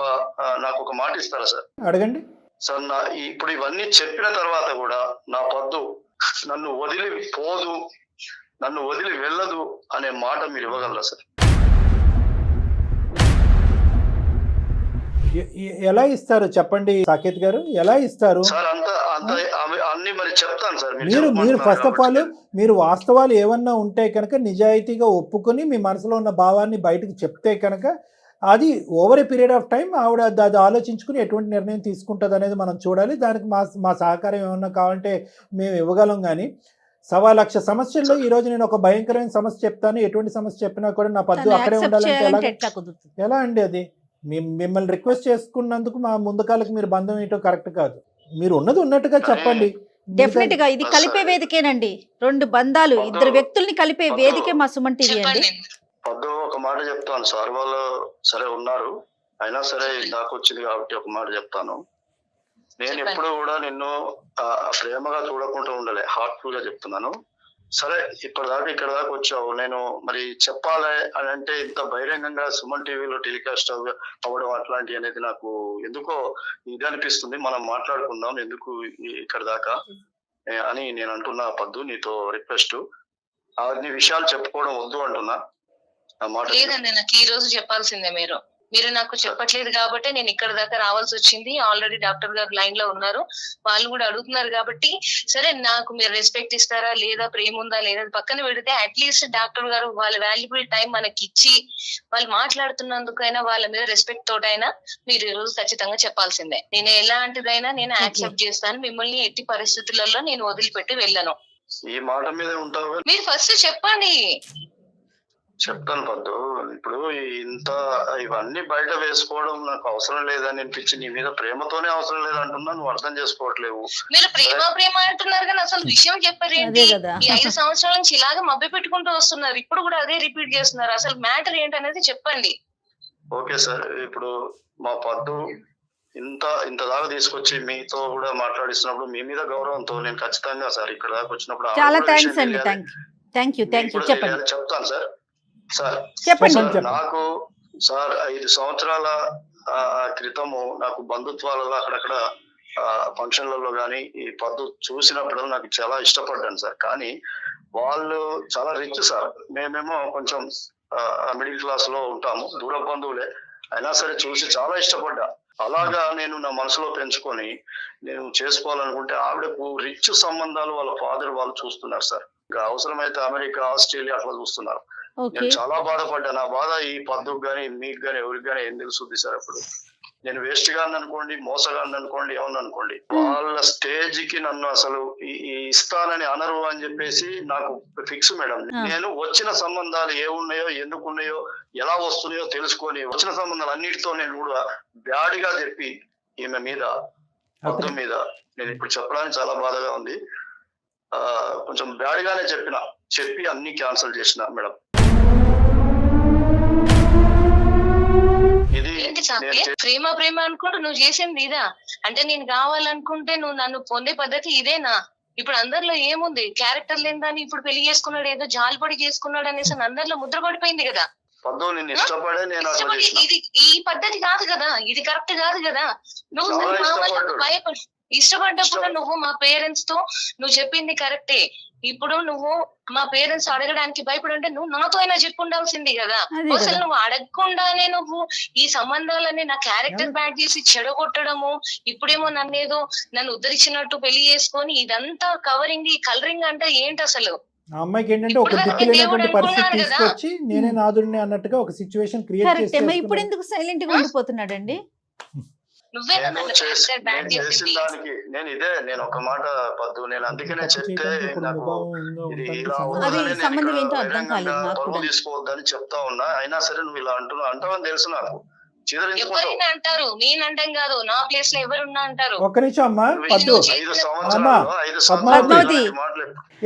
నాకు ఒక మాట ఇస్తారా సార్? అడగండి సార్. ఇప్పుడు ఇవన్నీ చెప్పిన తర్వాత కూడా నా పద్దు నన్ను వదిలి పోదు, నన్ను వదిలి వెళ్ళదు అనే మాట మీరు ఇవ్వగలరా సార్? ఎలా ఇస్తారు చెప్పండి సాకేత్ గారు, ఎలా ఇస్తారు సార్? అన్ని మరి చెప్తాను సార్. మీరు ఫస్ట్ ఆఫ్ ఆల్ మీరు వాస్తవాలు ఏమన్నా ఉంటే కనుక నిజాయితీగా ఒప్పుకొని మీ మనసులో ఉన్న భావాన్ని బయటకు చెప్తే కనుక అది over a period of time ఆవిడ అది ఆలోచించుకుని ఎటువంటి నిర్ణయం తీసుకుంటుంది అనేది మనం చూడాలి. దానికి మా సహకారం ఏమన్నా కావాలంటే మేము ఇవ్వగలం. కానీ 1,00,000 సమస్యల్లో ఈ రోజు నేను ఒక భయంకరమైన సమస్య చెప్తాను, ఎటువంటి సమస్య చెప్పినా కూడా నా పద్దు అక్కడే ఉండాలంటే ఎలా అండి? అది మిమ్మల్ని రిక్వెస్ట్ చేసుకున్నందుకు మా ముందుకాలకు మీరు బంధం ఏంటో కరెక్ట్ కాదు. మీరు ఉన్నది ఉన్నట్టుగా చెప్పండి. డెఫినెట్ గా ఇది కలిపే వేదికేనండి. 2 బంధాలు, 2 వ్యక్తుల్ని కలిపే వేదికే మా సుమన్ టీవీ అండి. పద్దు ఒక మాట చెప్తాను. సార్ వాళ్ళు సరే ఉన్నారు, అయినా సరే నాకు వచ్చింది కాబట్టి ఒక మాట చెప్తాను. నేను ఎప్పుడు కూడా నిన్ను ప్రేమగా చూడకుండా ఉండలే, హార్ట్ఫుల్ గా చెప్తున్నాను. సరే ఇప్పటిదాకా ఇక్కడ దాకా వచ్చావు, నేను మరి చెప్పాలి అని అంటే ఇంత బహిరంగంగా సుమన్ టీవీలో టెలికాస్ట్ అవ్వడం అట్లాంటి అనేది నాకు ఎందుకో ఇది అనిపిస్తుంది. మనం మాట్లాడుకుందాం ఎందుకు ఇక్కడ దాకా అని నేను అంటున్నా. పద్దు, నీతో రిక్వెస్ట్, అన్ని విషయాలు చెప్పుకోవడం వద్దు అంటున్నా. ఆ మాట లేదండి, నాకు ఈ రోజు చెప్పాల్సిందే. మీరు నాకు చెప్పట్లేదు కాబట్టి నేను ఇక్కడ దాకా రావాల్సి వచ్చింది. ఆల్రెడీ డాక్టర్ గారు లైన్ లో ఉన్నారు, వాళ్ళు కూడా అడుగుతున్నారు కాబట్టి సరే, నాకు మీరు రెస్పెక్ట్ ఇస్తారా లేదా, ప్రేమ ఉందా లేదా పక్కన పెడితే అట్లీస్ట్ డాక్టర్ గారు వాళ్ళ వాల్యుబుల్ టైం మనకి ఇచ్చి వాళ్ళు మాట్లాడుతున్నందుకైనా వాళ్ళ మీద రెస్పెక్ట్ తోటైనా మీరు ఈ రోజు ఖచ్చితంగా చెప్పాల్సిందే. నేను ఎలాంటిదైనా నేను యాక్సెప్ట్ చేస్తాను, మిమ్మల్ని ఎట్టి పరిస్థితులలో నేను వదిలిపెట్టి వెళ్ళను. ఈ మాట మీద ఉంటావు. మీరు ఫస్ట్ చెప్పండి. చెప్తాను పద్దు. ఇప్పుడు ఇంత ఇవన్నీ బయట వేసుకోవడం నాకు అవసరం లేదని అనిపించి, నీ మీద ప్రేమతోనే అవసరం లేదంటున్నా, నువ్వు అర్థం చేసుకోవట్లేవు. మీరు ప్రేమ అంటున్నారు కానీ అసలు విషయం చెప్పారు ఏంటి? ఈ 5 సంవత్సరాల నుంచి ఇలాగే మభ్య పెట్టుకుంటూ వస్తున్నారు, ఇప్పుడు కూడా అదే రిపీట్ చేస్తున్నారు. అసలు మ్యాటర్ ఏంటనేది చెప్పండి. ఓకే సార్, ఇప్పుడు మా పద్దు ఇంత దాకా తీసుకొచ్చి మీతో కూడా మాట్లాడిస్తున్నప్పుడు మీ మీద గౌరవంతో నేను ఖచ్చితంగా సార్ ఇక్కడ దాకా వచ్చినప్పుడు చాలా థ్యాంక్స్ అండి. థ్యాంక్ యూ చెప్పండి. చెప్తాను సార్. సార్ చెప్పండి. నాకు సార్ 5 సంవత్సరాల క్రితము నాకు బంధుత్వాలలో అక్కడక్కడ ఫంక్షన్లలో కానీ ఈ పద్దు చూసినప్పుడు నాకు చాలా ఇష్టపడ్డాను సార్. కానీ వాళ్ళు చాలా రిచ్ సార్, మేమేమో కొంచెం మిడిల్ క్లాస్ లో ఉంటాము, దూర బంధువులే అయినా సరే చూసి చాలా ఇష్టపడ్డా. అలాగా నేను నా మనసులో పెంచుకొని నేను చేసుకోవాలనుకుంటే ఆవిడకు రిచ్ సంబంధాలు వాళ్ళ ఫాదర్ వాళ్ళు చూస్తున్నారు సార్. ఇంకా అవసరమైతే అమెరికా, ఆస్ట్రేలియా అట్లా చూస్తున్నారు. నేను చాలా బాధపడ్డా. నా బాధ ఈ పద్దుకు గానీ మీకు గానీ ఎవరికి గానీ ఏం తెలుస్తుంది సార్. అప్పుడు నేను వేస్ట్ గాని అనుకోండి, మోసగాన్ని అనుకోండి, ఏమన్నా అనుకోండి, వాళ్ళ స్టేజ్ కి నన్ను అసలు ఇస్తానని అనరు అని చెప్పేసి నాకు ఫిక్స్ మేడం. నేను వచ్చిన సంబంధాలు ఏమున్నాయో, ఎందుకు ఉన్నాయో, ఎలా వస్తున్నాయో తెలుసుకొని వచ్చిన సంబంధాలు అన్నిటితో నేను కూడా బ్యాడ్ గా చెప్పి ఈమె మీద, పద్దు మీద నేను ఇప్పుడు చెప్పడానికి చాలా బాధగా ఉంది. కొంచెం బ్యాడ్ గానే చెప్పి అన్ని క్యాన్సిల్ చేసిన మేడం. ప్రేమ అనుకుంటూ నువ్వు చేసింది ఇదా? అంటే నేను కావాలనుకుంటే నువ్వు నన్ను పొందే పద్ధతి ఇదేనా? ఇప్పుడు అందరిలో ఏముంది, క్యారెక్టర్ లేదని ఇప్పుడు పెళ్లి చేసుకున్నాడు, ఏదో జాలిపడి చేసుకున్నాడు అనేసి అందరిలో ముద్ర పడిపోయింది కదా. ఇది ఈ పద్ధతి కాదు కదా, ఇది కరెక్ట్ కాదు కదా. నువ్వు భయపడి ఇష్టపడ్డప్పుడు నువ్వు మా పేరెంట్స్ తో నువ్వు చెప్పింది కరెక్టే. ఇప్పుడు నువ్వు మా పేరెంట్స్ అడగడానికి భయపడుంటే నువ్వు నాతో అయినా చెప్పి ఉండాల్సింది కదా. అసలు నువ్వు అడగకుండానే నువ్వు ఈ సంబంధాలని నా క్యారెక్టర్ బ్యాడ్ చేసి చెడగొట్టడము, ఇప్పుడేమో నన్ను ఉద్ధరించినట్టు పెళ్లి చేసుకొని ఇదంతా కవరింగ్, ఈ కలరింగ్ అంటే ఏంటి అసలు? ఆ అమ్మాయికి ఏంటంటే ఒక దిక్కులేనటువంటి పరిస్థితి తీసుకొచ్చి నేనే నాదుడిని అన్నట్టుగా ఒక సిచ్యువేషన్ క్రియేట్ చేసి ఇప్పుడు ఎందుకు సైలెంట్ గా ఉండిపోతున్నాడండి? నేను ఒక మాట పద్దు, నేను అందుకనే చెప్తే తీసుకోవద్దని చెప్తా ఉన్నా. అయినా సరే నువ్వు ఇలా అంటావని తెలుసు నాకు. ఎవరైనా అంటారు, నేను అంటాం కాదు, నా ప్లేస్ లో ఎవరున్నా అంటారు. ఒక్క నిమిషం అమ్మా పద్దు,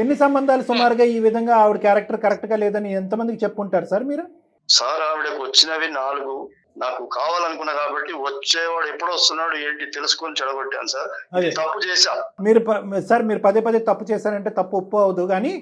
ఎన్ని సంబంధాలు సుమారుగా ఈ విధంగా ఆవిడ క్యారెక్టర్ కరెక్ట్ గా లేదని ఎంతమందికి చెప్పుకుంటారు సార్ మీరు? సార్ ఆవిడకు వచ్చినవి 4, నాకు కావాలనుకున్నా కాబట్టి వచ్చేవాడు ఎప్పుడు వస్తున్నాడు ఏంటి తెలుసుకొని చెడగొట్టాను సార్. తప్పు చేశా. మీరు పదే తప్పు చేశారంటే తప్పు ఒప్పు అవదు కానీ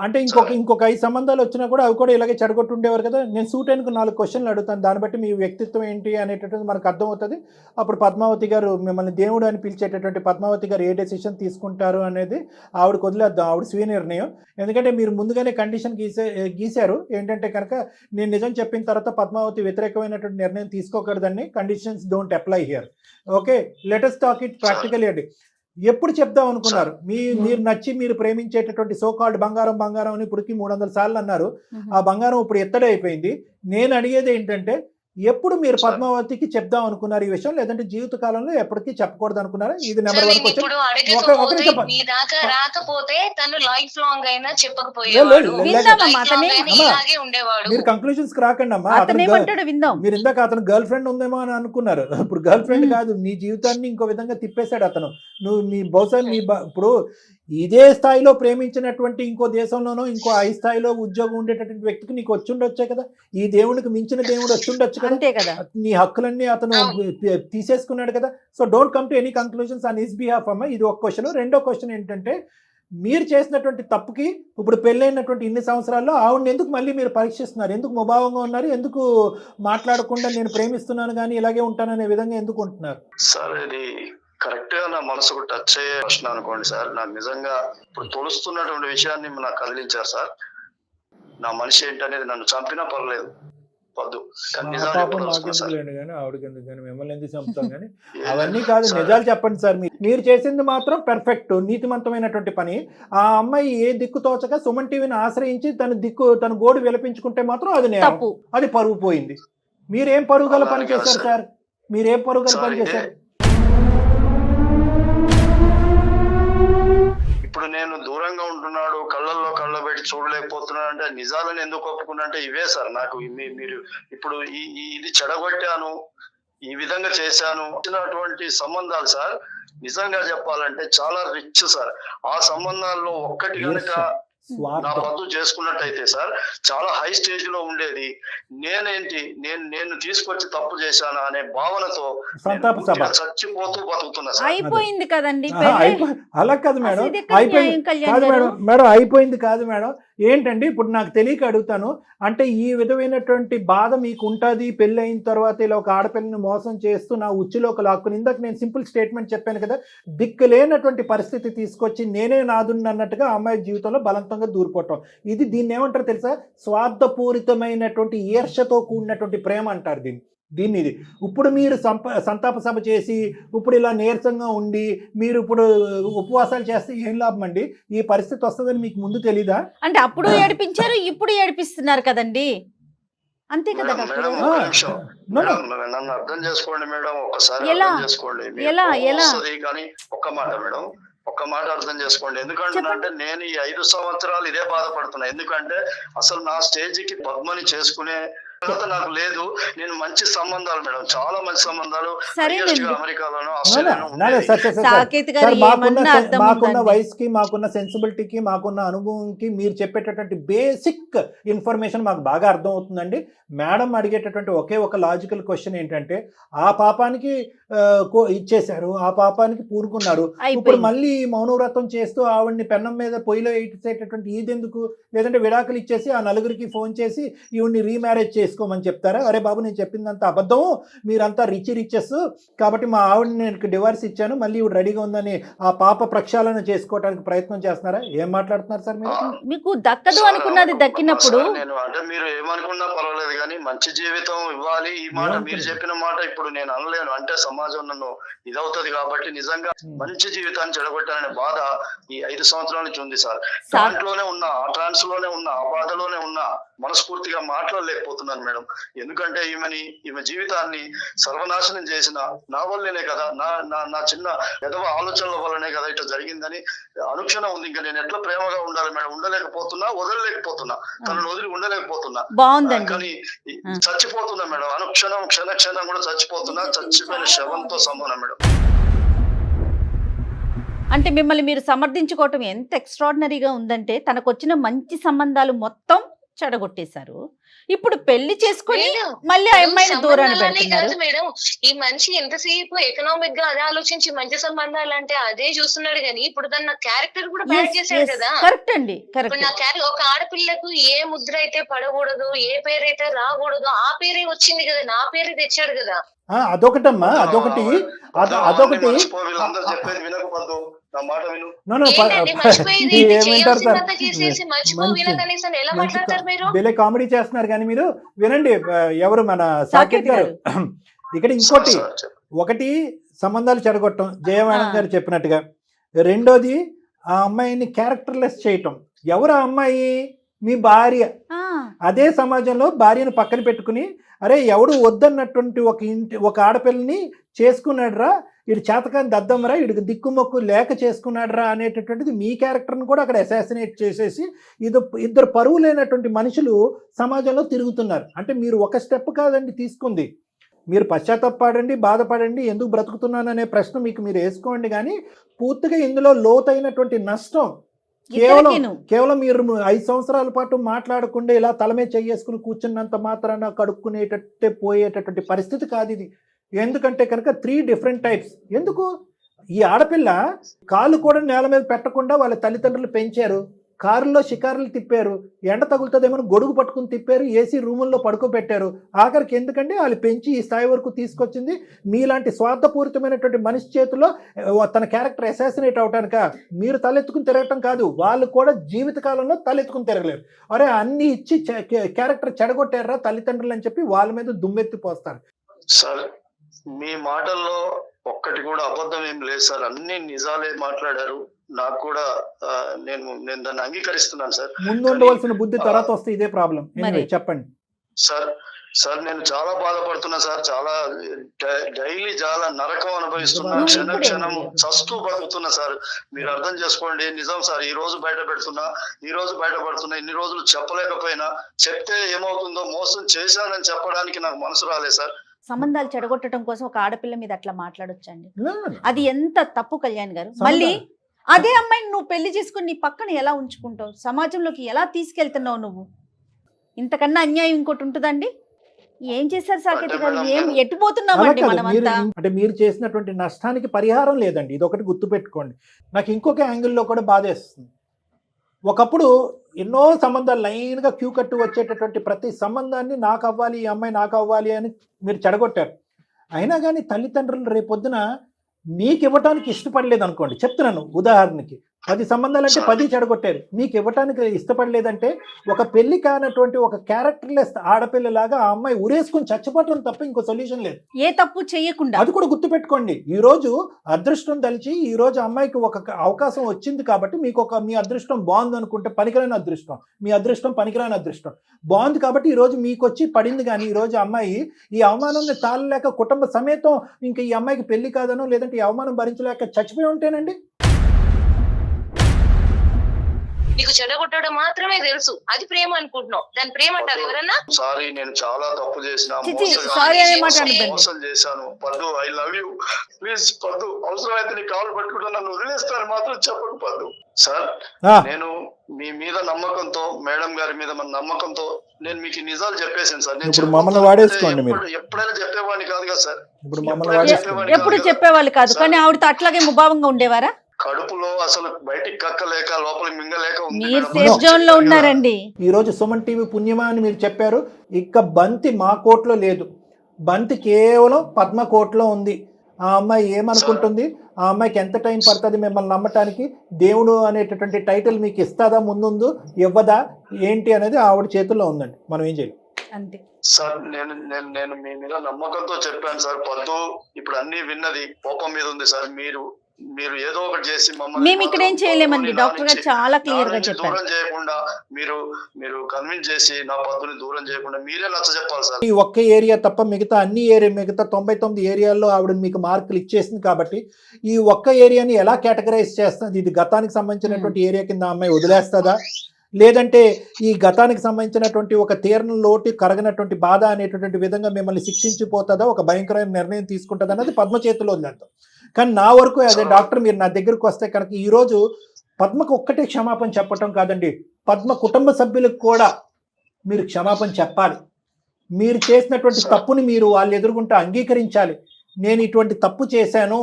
అంటే ఇంకొక 5 సంబంధాలు వచ్చినా కూడా అవి కూడా ఇలాగే చెడగొట్టుండేవారు కదా. నేను సూటెన్కు 4 క్వశ్చన్లు అడుగుతాను, దాన్ని బట్టి మీ వ్యక్తిత్వం ఏంటి అనేటటువంటి మనకు అర్థమవుతుంది. అప్పుడు పద్మావతి గారు మిమ్మల్ని దేవుడు అని పిలిచేటటువంటి పద్మావతి గారు ఏ డెసిషన్ తీసుకుంటారు అనేది ఆవిడకు వదిలేద్దాం, ఆవిడ స్వీయ నిర్ణయం. ఎందుకంటే మీరు ముందుగానే కండిషన్ గీశారు ఏంటంటే కనుక నేను నిజం చెప్పిన తర్వాత పద్మావతి వ్యతిరేకమైనటువంటి నిర్ణయం తీసుకోకూడదని. Conditions don't apply here. Okay, let us talk it practically అండి. ఎప్పుడు చెప్దాం అనుకున్నారు? మీరు నచ్చి మీరు ప్రేమించేటటువంటి సోకాల్డ్ బంగారం అని ఇప్పటికి 300 సార్లు అన్నారు. ఆ బంగారం ఇప్పుడు ఎత్తడి అయిపోయింది. నేను అడిగేది ఏంటంటే ఎప్పుడు మీరు పద్మావతికి చెప్దాం అనుకున్నారు ఈ విషయం, లేదంటే జీవిత కాలంలో ఎప్పటికీ చెప్పకూడదు అనుకున్నారా? ఇది నెంబర్ 1 క్వశ్చన్. మీరు కంక్లూజన్స్ రాకండి అమ్మా. మీరు ఇందాక అతను గర్ల్ ఫ్రెండ్ ఉందేమో అని అనుకున్నారు, ఇప్పుడు గర్ల్ ఫ్రెండ్ కాదు, నీ జీవితాన్ని ఇంకో విధంగా తిప్పేశాడు అతను. నువ్వు బహుశా ఇప్పుడు ఇదే స్థాయిలో ప్రేమించినటువంటి ఇంకో దేశంలోనో ఇంకో 5 స్థాయిలో ఉద్యోగం ఉండేటటువంటి వ్యక్తికి నీకు వచ్చుండొచ్చే కదా. ఈ దేవునికి మించిన దేవుడు వచ్చుండొచ్చు కదా. నీ హక్కులన్నీ అతను తీసేసుకున్నాడు కదా. So don't come to any conclusions on his behalf అమ్మ. ఇది ఒక క్వశ్చన్. రెండో క్వశ్చన్ ఏంటంటే మీరు చేసినటువంటి తప్పుకి ఇప్పుడు పెళ్ళైనటువంటి ఇన్ని సంవత్సరాల్లో ఆవిడని ఎందుకు మళ్ళీ మీరు పరీక్షిస్తున్నారు? ఎందుకు ముభావంగా ఉన్నారు? ఎందుకు మాట్లాడకుండా నేను ప్రేమిస్తున్నాను కానీ ఇలాగే ఉంటాననే విధంగా ఎందుకు ఉంటున్నారు? సార్ ఇది కరెక్ట్ గా నా మనసుకు టచ్ అయ్యే ప్రశ్న అనుకోండి సార్. నాకు నిజంగా ఇప్పుడు తొలుస్తున్నటువంటి విషయాన్ని నాకు కదిలించారు సార్. నా మనిషి ఏంటనేది నన్ను చంపినా పర్లేదు, వద్దు, కానీ నిజాలు పాపం చెప్పదలుచుకున్నా సార్. మాకెందుకులేండి కానీ ఆవిడకి ఎందుకు కానీ మిమ్మల్ని ఎందుకు చంపుతాం కానీ అవన్నీ కాదు, నిజాలు చెప్పండి సార్. మీరు చేసింది మాత్రం పెర్ఫెక్ట్ నీతిమంతమైనటువంటి పని. ఆ అమ్మాయి ఏ దిక్కు తోచక సుమన్ టీవీని ఆశ్రయించి తన గోడు విలపించుకుంటే మాత్రం అది నేరం, తప్పు. అది పరుగు పోయింది. మీరేం పరుగు గల పని చేశారు సార్? మీరేం పరుగు గల పని చేశారు? ఇప్పుడు నేను దూరంగా ఉంటున్నాడు, కళ్ళల్లో కళ్ళ పెట్టి చూడలేకపోతున్నాడు అంటే నిజాలను ఎందుకు ఒప్పుకున్నా అంటే ఇవే సార్. నాకు మీరు ఇప్పుడు ఇది చెడగొట్టాను, ఈ విధంగా చేశాను వచ్చినటువంటి సంబంధాలు సార్ నిజంగా చెప్పాలంటే చాలా రిచ్ సార్. ఆ సంబంధాల్లో ఒక్కటి కనుక నా రద్దు చేసుకున్నట్టయితే సార్ చాలా హై స్టేజ్ లో ఉండేది. నేను తీసుకొచ్చి తప్పు చేశానా అనే భావనతో సంతాప సభ చచ్చిపోతూ బతుకుతున్నా సార్. అయిపోయింది కదండి అలా కాదు మేడం, అసలు ఇది ఎక్కడ అయిపోయింది న్యాయం కళ్యాణ్ కాదు గారు? మేడం అయిపోయింది కాదు మేడం. ఏంటండి ఇప్పుడు నాకు తెలియక అడుగుతాను, అంటే ఈ విధమైనటువంటి బాధ మీకు ఉంటుంది పెళ్ళి అయిన తర్వాత ఇలా ఒక ఆడపిల్లని మోసం చేస్తూ నా ఉచ్చులోకి లాక్కుని, ఇందాక నేను సింపుల్ స్టేట్మెంట్ చెప్పాను కదా, దిక్కు లేనటువంటి పరిస్థితి తీసుకొచ్చి నేనే నాదుండి అన్నట్టుగా అమ్మాయి జీవితంలో బలవంతంగా దూరిపోవటం, దీన్ని ఏమంటారు తెలుసా? స్వార్థపూరితమైనటువంటి ఈర్ష్యతో కూడినటువంటి ప్రేమ అంటారు దీన్ని. ఇది ఇప్పుడు మీరు సంతాప సభ చేసి ఇప్పుడు ఇలా నీరసంగా ఉండి మీరు ఇప్పుడు ఉపవాసాలు చేస్తే ఏం లాభం అండి? ఈ పరిస్థితి వస్తుందని మీకు ముందు తెలీదా? అంటే అప్పుడు ఏడిపించారు, ఇప్పుడు ఏడిపిస్తున్నారు కదండి, అంతే కదా మేడం, డాక్టర్ మేడం, గారు? ఒక్క నిమిషం. మేడం, నన్ను అర్థం చేసుకోండి మేడం, ఒకసారి ఎలా? అర్థం చేసుకోండి. మీకు ఎలా? వస్తది కానీ ఒక్క మాట మేడం, ఒక్క మాట అర్థం చేసుకోండి. ఎందుకంటే నేను ఈ 5 సంవత్సరాలు ఇదే బాధపడుతున్నా. ఎందుకంటే అసలు నా స్టేజ్ కి పద్మని చేసుకునే అర్హత నాకు లేదు. నేను మంచి సంబంధాలు మేడం, చాలా మంచి సంబంధాలు అమెరికాలోనూ సాకేత్ గారు ఏమన్నా అర్థం మాకున్న ఉందండి? వయసుకి, మాకున్న సెన్సిబిలిటీకి, మాకున్న అనుభవంకి మీరు చెప్పేటటువంటి బేసిక్ ఇన్ఫర్మేషన్ మాకు బాగా అర్థం అవుతుందండి. మేడం అడిగేటటువంటి ఒకే ఒక లాజికల్ క్వశ్చన్ ఏంటంటే, ఆ పాపానికి ఇచ్చేశారు, ఆ పాపానికి పూనుకున్నారు, ఇప్పుడు మళ్ళీ మౌనవ్రతం చేస్తూ ఆవిడ్ని పెన్నం మీద పొయ్యిలో ఇచ్చేటటువంటి ఇదెందుకు? లేదంటే విడాకులు ఇచ్చేసి ఆ నలుగురికి ఫోన్ చేసి ఈవిడ్ని రీమ్యారేజ్ చేసుకోమని చెప్తారా? అరే బాబు నేను చెప్పిందంతా అబద్ధం, మీరంతా రిచెస్ కాబట్టి మా ఆవిడని నేను డివోర్స్ ఇచ్చాను, మళ్ళీ ఈవిడ రెడీగా ఉందని ఆ పాప ప్రక్షాళన చేసుకోవడానికి ప్రయత్నం చేస్తున్నారా? ఏం మాట్లాడుతున్నారు సార్ మీరు? మీకు దక్కదు అనుకున్నది దక్కినప్పుడు నేను అంటే మీరు ఏమనుకున్నా పర్వాలేదు కానీ మంచి జీవితం ఇవ్వాలి. ఈ మాట మీరు చెప్పిన మాట ఇప్పుడు నేను అనలేను, అంటే సమాజం నన్ను ఇదవుతుంది కాబట్టి నిజంగా మంచి జీవితాన్ని చెడగొట్టాలనే బాధ ఈ 5 సంవత్సరాల నుంచి ఉంది సార్. దాంట్లోనే ఉన్నా, ఆ ట్రాన్స్ లోనే ఉన్నా, ఆ బాధలోనే ఉన్నా, మనస్ఫూర్తిగా మాట్లాడలేకపోతున్నాను మేడం. ఎందుకంటే ఈమె జీవితాన్ని సర్వనాశనం చేసిన నా వల్లనే కదా, నా చిన్న ఎదవ ఆలోచనల వల్లనే కదా ఇట్లా జరిగిందని అనుక్షణం ఉంది. ఇంకా నేను ఎట్లా ప్రేమగా ఉండాలి మేడం? ఉండలేకపోతున్నా, వదలలేకపోతున్నా, తనను వదిలి ఉండలేకపోతున్నా. బాగుందండి, కానీ చచ్చిపోతున్నా మేడం, అనుక్షణం క్షణం కూడా చచ్చిపోతున్నా, చచ్చిపోయిన శవంతో సమానం మేడం. అంటే మిమ్మల్ని మీరు సమర్థించుకోవటం ఎంత ఎక్స్ట్రాడినరీగా ఉందంటే, తనకు వచ్చిన మంచి సంబంధాలు మొత్తం చెడగొట్టేశారు. ఇప్పుడు పెళ్లి చేసుకుని మళ్ళీ ఆ అమ్మాయిని దూరాన్ని పెడుతున్నారు. మేడం ఈ మనిషి ఎంతసేపు ఎకనామిక్ గా అదే ఆలోచించి మంచి సంబంధాలు అంటే అదే చూస్తున్నాడు కానీ ఇప్పుడు తన క్యారెక్టర్ కూడా బ్యాడ్ చేశాడు కదా. కరెక్ట్ అండి, కరెక్ట్. నా క్యారెక్టర్ ఒక ఆడపిల్లకు ఏ ముద్ర అయితే పడకూడదు, ఏ పేరైతే రాకూడదు, ఆ పేరే వచ్చింది కదా, నా పేరే తెచ్చాడు కదా. అదొకటమ్మా, అదొకటి వీళ్ళందరూ చెప్పేది వినకపోద్దు, నా మాట విను. భలే కామెడీ చేస్తున్నారు కానీ మీరు వినండి. ఎవరు మన సాకేత్ గారు ఇక్కడ ఇంకోటి, ఒకటి సంబంధాలు చెడగొట్టడం జయవాణం గారు చెప్పినట్టుగా, రెండోది ఆ అమ్మాయిని క్యారెక్టర్లెస్ చేయటం. ఎవరు ఆ అమ్మాయి? మీ భార్య. అదే సమాజంలో భార్యను పక్కన పెట్టుకుని అరే ఎవడు వద్దన్నటువంటి ఒక ఆడపిల్లని చేసుకున్నాడురా, వీడు చేతకాని దద్దమ్మరా, వీడికి దిక్కుమొక్కు లేక చేసుకున్నాడురా అనేటటువంటిది మీ క్యారెక్టర్ని కూడా అక్కడ అసాసినేట్ చేసేసి ఇద్దరు పరువు లేనటువంటి మనుషులు సమాజంలో తిరుగుతున్నారు. అంటే మీరు ఒక స్టెప్ కాదండి తీసుకుంది, మీరు పశ్చాత్తాపడండి, బాధపడండి, ఎందుకు బ్రతుకుతున్నాననే ప్రశ్న మీకు మీరు వేసుకోండి. కానీ పూర్తిగా ఇందులో లోతైనటువంటి నష్టం కేవలం మీరు 5 సంవత్సరాల పాటు మాట్లాడకుండా ఇలా తలమే చెయ్యేసుకుని కూర్చున్నంత మాత్రాన కడుక్కునేటట్టే పోయేటటువంటి పరిస్థితి కాదు ఇది. ఎందుకంటే కనుక 3 డిఫరెంట్ టైప్స్. ఎందుకు ఈ ఆడపిల్ల కాలు కూడా నేల మీద పెట్టకుండా వాళ్ళ తల్లిదండ్రులు పెంచారు, కారులో షికారులు తిప్పారు, ఎండ తగులుతుందేమో గొడుగు పట్టుకుని తిప్పారు, ఏసీ రూముల్లో పడుకోబెట్టారు. ఆఖరికి ఎందుకంటే వాళ్ళు పెంచి ఈ స్థాయి వరకు తీసుకొచ్చింది మీలాంటి స్వార్థపూరితమైనటువంటి మనిషి చేతిలో తన క్యారెక్టర్ అసాసినేట్ అవటానిక? మీరు తలెత్తుకుని తిరగటం కాదు, వాళ్ళు కూడా జీవితకాలంలో తలెత్తుకుని తిరగలేరు. అరే అన్ని ఇచ్చి క్యారెక్టర్ చెడగొట్టారా తల్లిదండ్రులు అని చెప్పి వాళ్ళ మీద దుమ్మెత్తి పోస్తారు. సార్ మీ మాటల్లో ఒక్కటి కూడా అబద్ధం ఏం లేదు సార్, అన్ని నిజాలే మాట్లాడారు. నాకు కూడా నేను దాన్ని అంగీకరిస్తున్నాను సార్. ముందు ఉండవలసిన బుద్ధి తర్వాత వస్తే ఇదే ప్రాబ్లం. చెప్పండి సార్ నేను చాలా బాధపడుతున్నా సార్, చాలా డైలీ చాలా నరకం అనుభవిస్తున్నా, క్షణం చస్తూ బతుకుతున్నా సార్. మీరు అర్థం చేసుకోండి. నిజం సార్, ఈ రోజు బయట పెడుతున్నా, ఇన్ని రోజులు చెప్పలేకపోయినా, చెప్తే ఏమవుతుందో, మోసం చేశానని చెప్పడానికి నాకు మనసు రాలేదు సార్. సంబంధాలు చెడగొట్టడం కోసం ఒక ఆడపిల్ల మీద అట్లా మాట్లాడొచ్చండి? అది ఎంత తప్పు కళ్యాణ్ గారు. మళ్ళీ అదే అమ్మాయిని నువ్వు పెళ్లి చేసుకుని నీ పక్కన ఎలా ఉంచుకుంటావు? సమాజంలోకి ఎలా తీసుకెళ్తున్నావు నువ్వు? ఇంతకన్నా అన్యాయం ఇంకోటి ఉంటుందండి? ఏం చేశారు సాకేత్ గారు? ఏం ఎట్టుపోతున్నామండి మనమంతా? అంటే మీరు చేసినటువంటి నష్టానికి పరిహారం లేదండి, ఇది ఒకటి గుర్తుపెట్టుకోండి. నాకు ఇంకొక యాంగిల్లో కూడా బాధేస్తుంది. ఒకప్పుడు ఎన్నో సంబంధాలు లైన్గా క్యూ కట్టు వచ్చేటటువంటి ప్రతి సంబంధాన్ని నాకు అవ్వాలి, ఈ అమ్మాయి నాకు అవ్వాలి అని మీరు చెడగొట్టారు. అయినా కానీ తల్లిదండ్రులు రేపొద్దున మీకు ఇవ్వటానికి ఇష్టపడలేదు అనుకోండి, చెప్తున్నాను ఉదాహరణకి, 10 సంబంధాలు అంటే 10 చెడగొట్టారు. మీకు ఇవ్వటానికి ఇష్టపడలేదంటే ఒక పెళ్లి కానటువంటి ఒక క్యారెక్టర్లెస్ ఆడపిల్లలాగా ఆ అమ్మాయి ఉరేసుకుని చచ్చిపోవటం తప్ప ఇంకో సొల్యూషన్ లేదు. ఏ తప్పు చేయకుండా. అది కూడా గుర్తుపెట్టుకోండి. ఈ రోజు అదృష్టం తలిచి ఈ రోజు అమ్మాయికి ఒక అవకాశం వచ్చింది కాబట్టి మీకు మీ అదృష్టం బాగుంది అనుకుంటే పనికిరాని అదృష్టం, మీ అదృష్టం పనికిరాని అదృష్టం బాగుంది కాబట్టి ఈ రోజు మీకు వచ్చి పడింది. కానీ ఈ రోజు అమ్మాయి ఈ అవమానాన్ని తాళలేక కుటుంబ సమేతం ఇంకా ఈ అమ్మాయికి పెళ్లి కాదనో లేదంటే ఈ అవమానం భరించలేక చచ్చిపోయి ఉంటేనండి. నీకు చెడగొట్టడం మాత్రమే తెలుసు, అది ప్రేమ అనుకుంటున్నావు. దాని ప్రేమ అంటారు ఎవరన్నా? సారీ, నేను చాలా తప్పు చేసిన, మోసం చేశాను. పద్దు, ఐ లవ్ యూ, ప్లీజ్ పద్దు, అవసరమైతే నీ కాలు పట్టుకుంటా, నన్ను వదిలేస్తాను మాత్రం చెప్పకు పద్దు. సార్ నేను మీ మీద నమ్మకంతో, మేడం గారి మీద మన నమ్మకంతో నేను మీకు నిజాలు చెప్పేసాను సార్. నేను మమ్మల్ని వాడేసుకోండి, ఎప్పుడైనా చెప్పేవాడిని కాదు కదా సార్. ఎప్పుడు చెప్పేవాళ్ళు కాదు, కానీ ఆవిడతో అట్లాగే ముభావంగా ఉండేవారా? కడుపులో అసలు బయటికి కక్కలేక లోపల మింగలేక మీరు సేఫ్ జోన్ లో ఉన్నారండి. ఈ రోజు సుమన్ టీవీ పుణ్యమా అని మీరు చెప్పారు. ఇక బంతి మా కోర్టులో లేదు, బంతి కేవలం పద్మ కోర్టులో ఉంది. ఆ అమ్మాయి ఏమనుకుంటుంది, ఆ అమ్మాయికి ఎంత టైం పడుతుంది మిమ్మల్ని నమ్మటానికి, దేవుడు అనేటటువంటి టైటిల్ మీకు ఇస్తుందా, ముందు ఇవ్వదా ఏంటి అనేది ఆవిడ చేతుల్లో ఉందండి. మనం ఏం చేయాలి అంతే సార్. నేను మీ మీద నమ్మకంతో చెప్పాను సార్. పద్దు ఇప్పుడు అన్ని విన్నది, కోపం మీద ఉంది సార్. మీరు ఏదో ఒకటి చేసి మేము ఇక్కడ ఏం చేయలేమండి. డాక్టర్ గారు చాలా క్లియర్ గా చెప్పారు. దూరం చేయకుండా మీరు కన్విన్స్ చేసి నా పద్దుని దూరం చేయకుండా మీరే నచ్చ చెప్పాలి సార్. ఈ ఒక్క ఏరియా తప్ప మిగతా అన్ని మిగతా 99 ఏరియాల్లో ఆవిడ మీకు మార్కులు ఇచ్చేసింది కాబట్టి ఈ ఒక్క ఏరియాని ఎలా కేటగరైజ్ చేస్తుంది? ఇది గతానికి సంబంధించినటువంటి ఏరియా కింద అమ్మాయి వదిలేస్తుందా, లేదంటే ఈ గతానికి సంబంధించినటువంటి ఒక తీరణ లోటు కరగనటువంటి బాధ అనేటటువంటి విధంగా మిమ్మల్ని శిక్షించిపోతుందా, ఒక భయంకరమైన నిర్ణయం తీసుకుంటుంది అన్నది పద్మ చేతిలో ఉందంట. కానీ నా వరకు అదే డాక్టర్, మీరు నా దగ్గరకు వస్తే కనుక ఈరోజు పద్మకు ఒక్కటే క్షమాపణ చెప్పటం కాదండి, పద్మ కుటుంబ సభ్యులకు కూడా మీరు క్షమాపణ చెప్పాలి. మీరు చేసినటువంటి తప్పుని మీరు వాళ్ళు ఎదుర్కొంటూ అంగీకరించాలి. నేను ఇటువంటి తప్పు చేశాను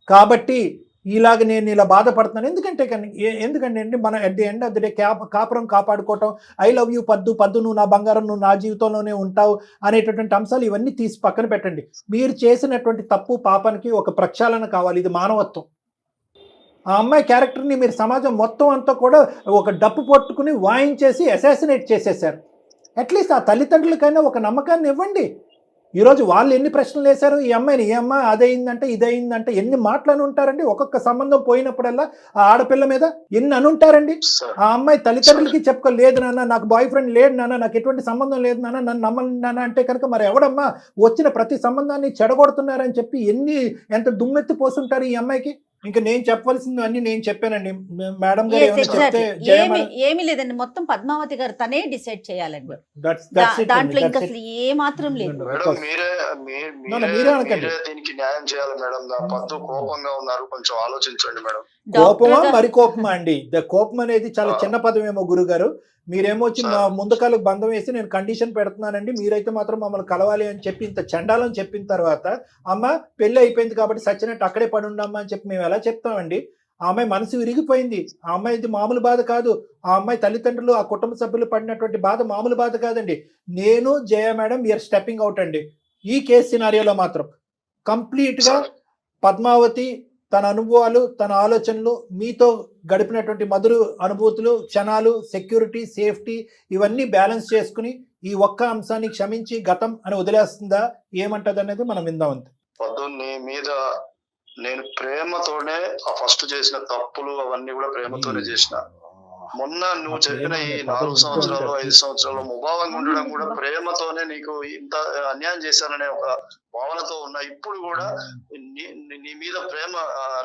కాబట్టి ఇలాగ నేను ఇలా బాధపడుతున్నాను. ఎందుకంటే అండి మన at the end of the day కాపురం కాపాడుకోవటం, ఐ లవ్ యూ పద్దు, నువ్వు నా బంగారం, నువ్వు నా జీవితంలోనే ఉంటావు అనేటటువంటి అంశాలు ఇవన్నీ తీసి పక్కన పెట్టండి. మీరు చేసినటువంటి తప్పు పాపానికి ఒక ప్రక్షాళన కావాలి, ఇది మానవత్వం. ఆ అమ్మాయి క్యారెక్టర్ని మీరు సమాజం మొత్తం అంతా కూడా ఒక డప్పు పట్టుకుని వాయించేసి అసాసినేట్ చేసేసారు. అట్లీస్ట్ ఆ తల్లిదండ్రులకైనా ఒక నమ్మకాన్ని ఇవ్వండి. ఈరోజు వాళ్ళు ఎన్ని ప్రశ్నలు వేశారు ఈ అమ్మాయిని, ఏ అమ్మాయి అదయిందంటే ఇదయిందంటే ఎన్ని మాటలు ఉంటారండి. ఒక్కొక్క సంబంధం పోయినప్పుడల్లా ఆ ఆడపిల్ల మీద ఎన్ని అనుంటారండి. ఆ అమ్మాయి తల్లిదండ్రులకి చెప్పుకోలేదు, నాన్న నాకు బాయ్ ఫ్రెండ్ లేడు నాన్న, నాకు ఎటువంటి సంబంధం లేదు నాన్న, నన్ను నమ్మను నాన్న అంటే కనుక మరి ఎవడమ్మా వచ్చిన ప్రతి సంబంధాన్ని చెడగొడుతున్నారని చెప్పి ఎంత దుమ్మెత్తి పోస్తుంటారు ఈ అమ్మాయికి. ఇంకా నేను చెప్పవలసింది అన్ని నేను చెప్పానండి. మేడం గారు ఏమీ లేదండి, మొత్తం పద్మావతి గారు తనే డిసైడ్ చేయాలండి. దాంట్లో ఇంకా అసలు ఏ మాత్రం లేదు. మీరే దీనికి న్యాయం చేయాలి మేడం. నా పద్దు కోపంగా ఉన్నారు, కొంచెం ఆలోచించండి మేడం. కోపమా డాక్టర్ మరి కోపమా అండి? కోపం అనేది చాలా చిన్న పదమేమో గురుగారు. మీరేమో వచ్చి మా ముందు కాళ్ళకు బంధం వేసి నేను కండిషన్ పెడుతున్నానండి, మీరైతే మాత్రం మమ్మల్ని కలవాలి అని చెప్పి ఇంత చండాలం చెప్పిన తర్వాత అమ్మ పెళ్లి అయిపోయింది కాబట్టి సచ్చినట్టు అక్కడే పడి ఉండమ్మా అని చెప్పి మేము ఎలా చెప్తామండి? ఆ అమ్మాయి మనసు విరిగిపోయింది. ఆ అమ్మాయిది మామూలు బాధ కాదు. ఆ అమ్మాయి తల్లిదండ్రులు, ఆ కుటుంబ సభ్యులు పడినటువంటి బాధ మామూలు బాధ కాదండి. నేను జయ మేడం వీఆర్ స్టెప్పింగ్ అవుట్ అండి. ఈ కేసు సినారియోలో మాత్రం కంప్లీట్గా పద్మావతి తన అనుభవాలు, తన ఆలోచనలు, మీతో గడిపినటువంటి మధుర అనుభూతులు, క్షణాలు, సెక్యూరిటీ, సేఫ్టీ ఇవన్నీ బ్యాలెన్స్ చేసుకుని ఈ ఒక్క అంశాన్ని క్షమించి గతం అని వదిలేస్తుందా, ఏమంటది అనేది మనం విందాం. అంతే. పొద్దున్నే మీద నేను ప్రేమతోనే ఆ ఫస్ట్ చేసిన తప్పులు అవన్నీ కూడా ప్రేమతోనే చేసిన. మొన్న నువ్వు చెప్పిన ఈ 4 సంవత్సరాలు 5 సంవత్సరాలు ముభావంగా ఉండడం కూడా ప్రేమతోనే నీకు ఇంత అన్యాయం చేశాననే ఒక భావనతో ఉన్నా. ఇప్పుడు కూడా నీ మీద ప్రేమ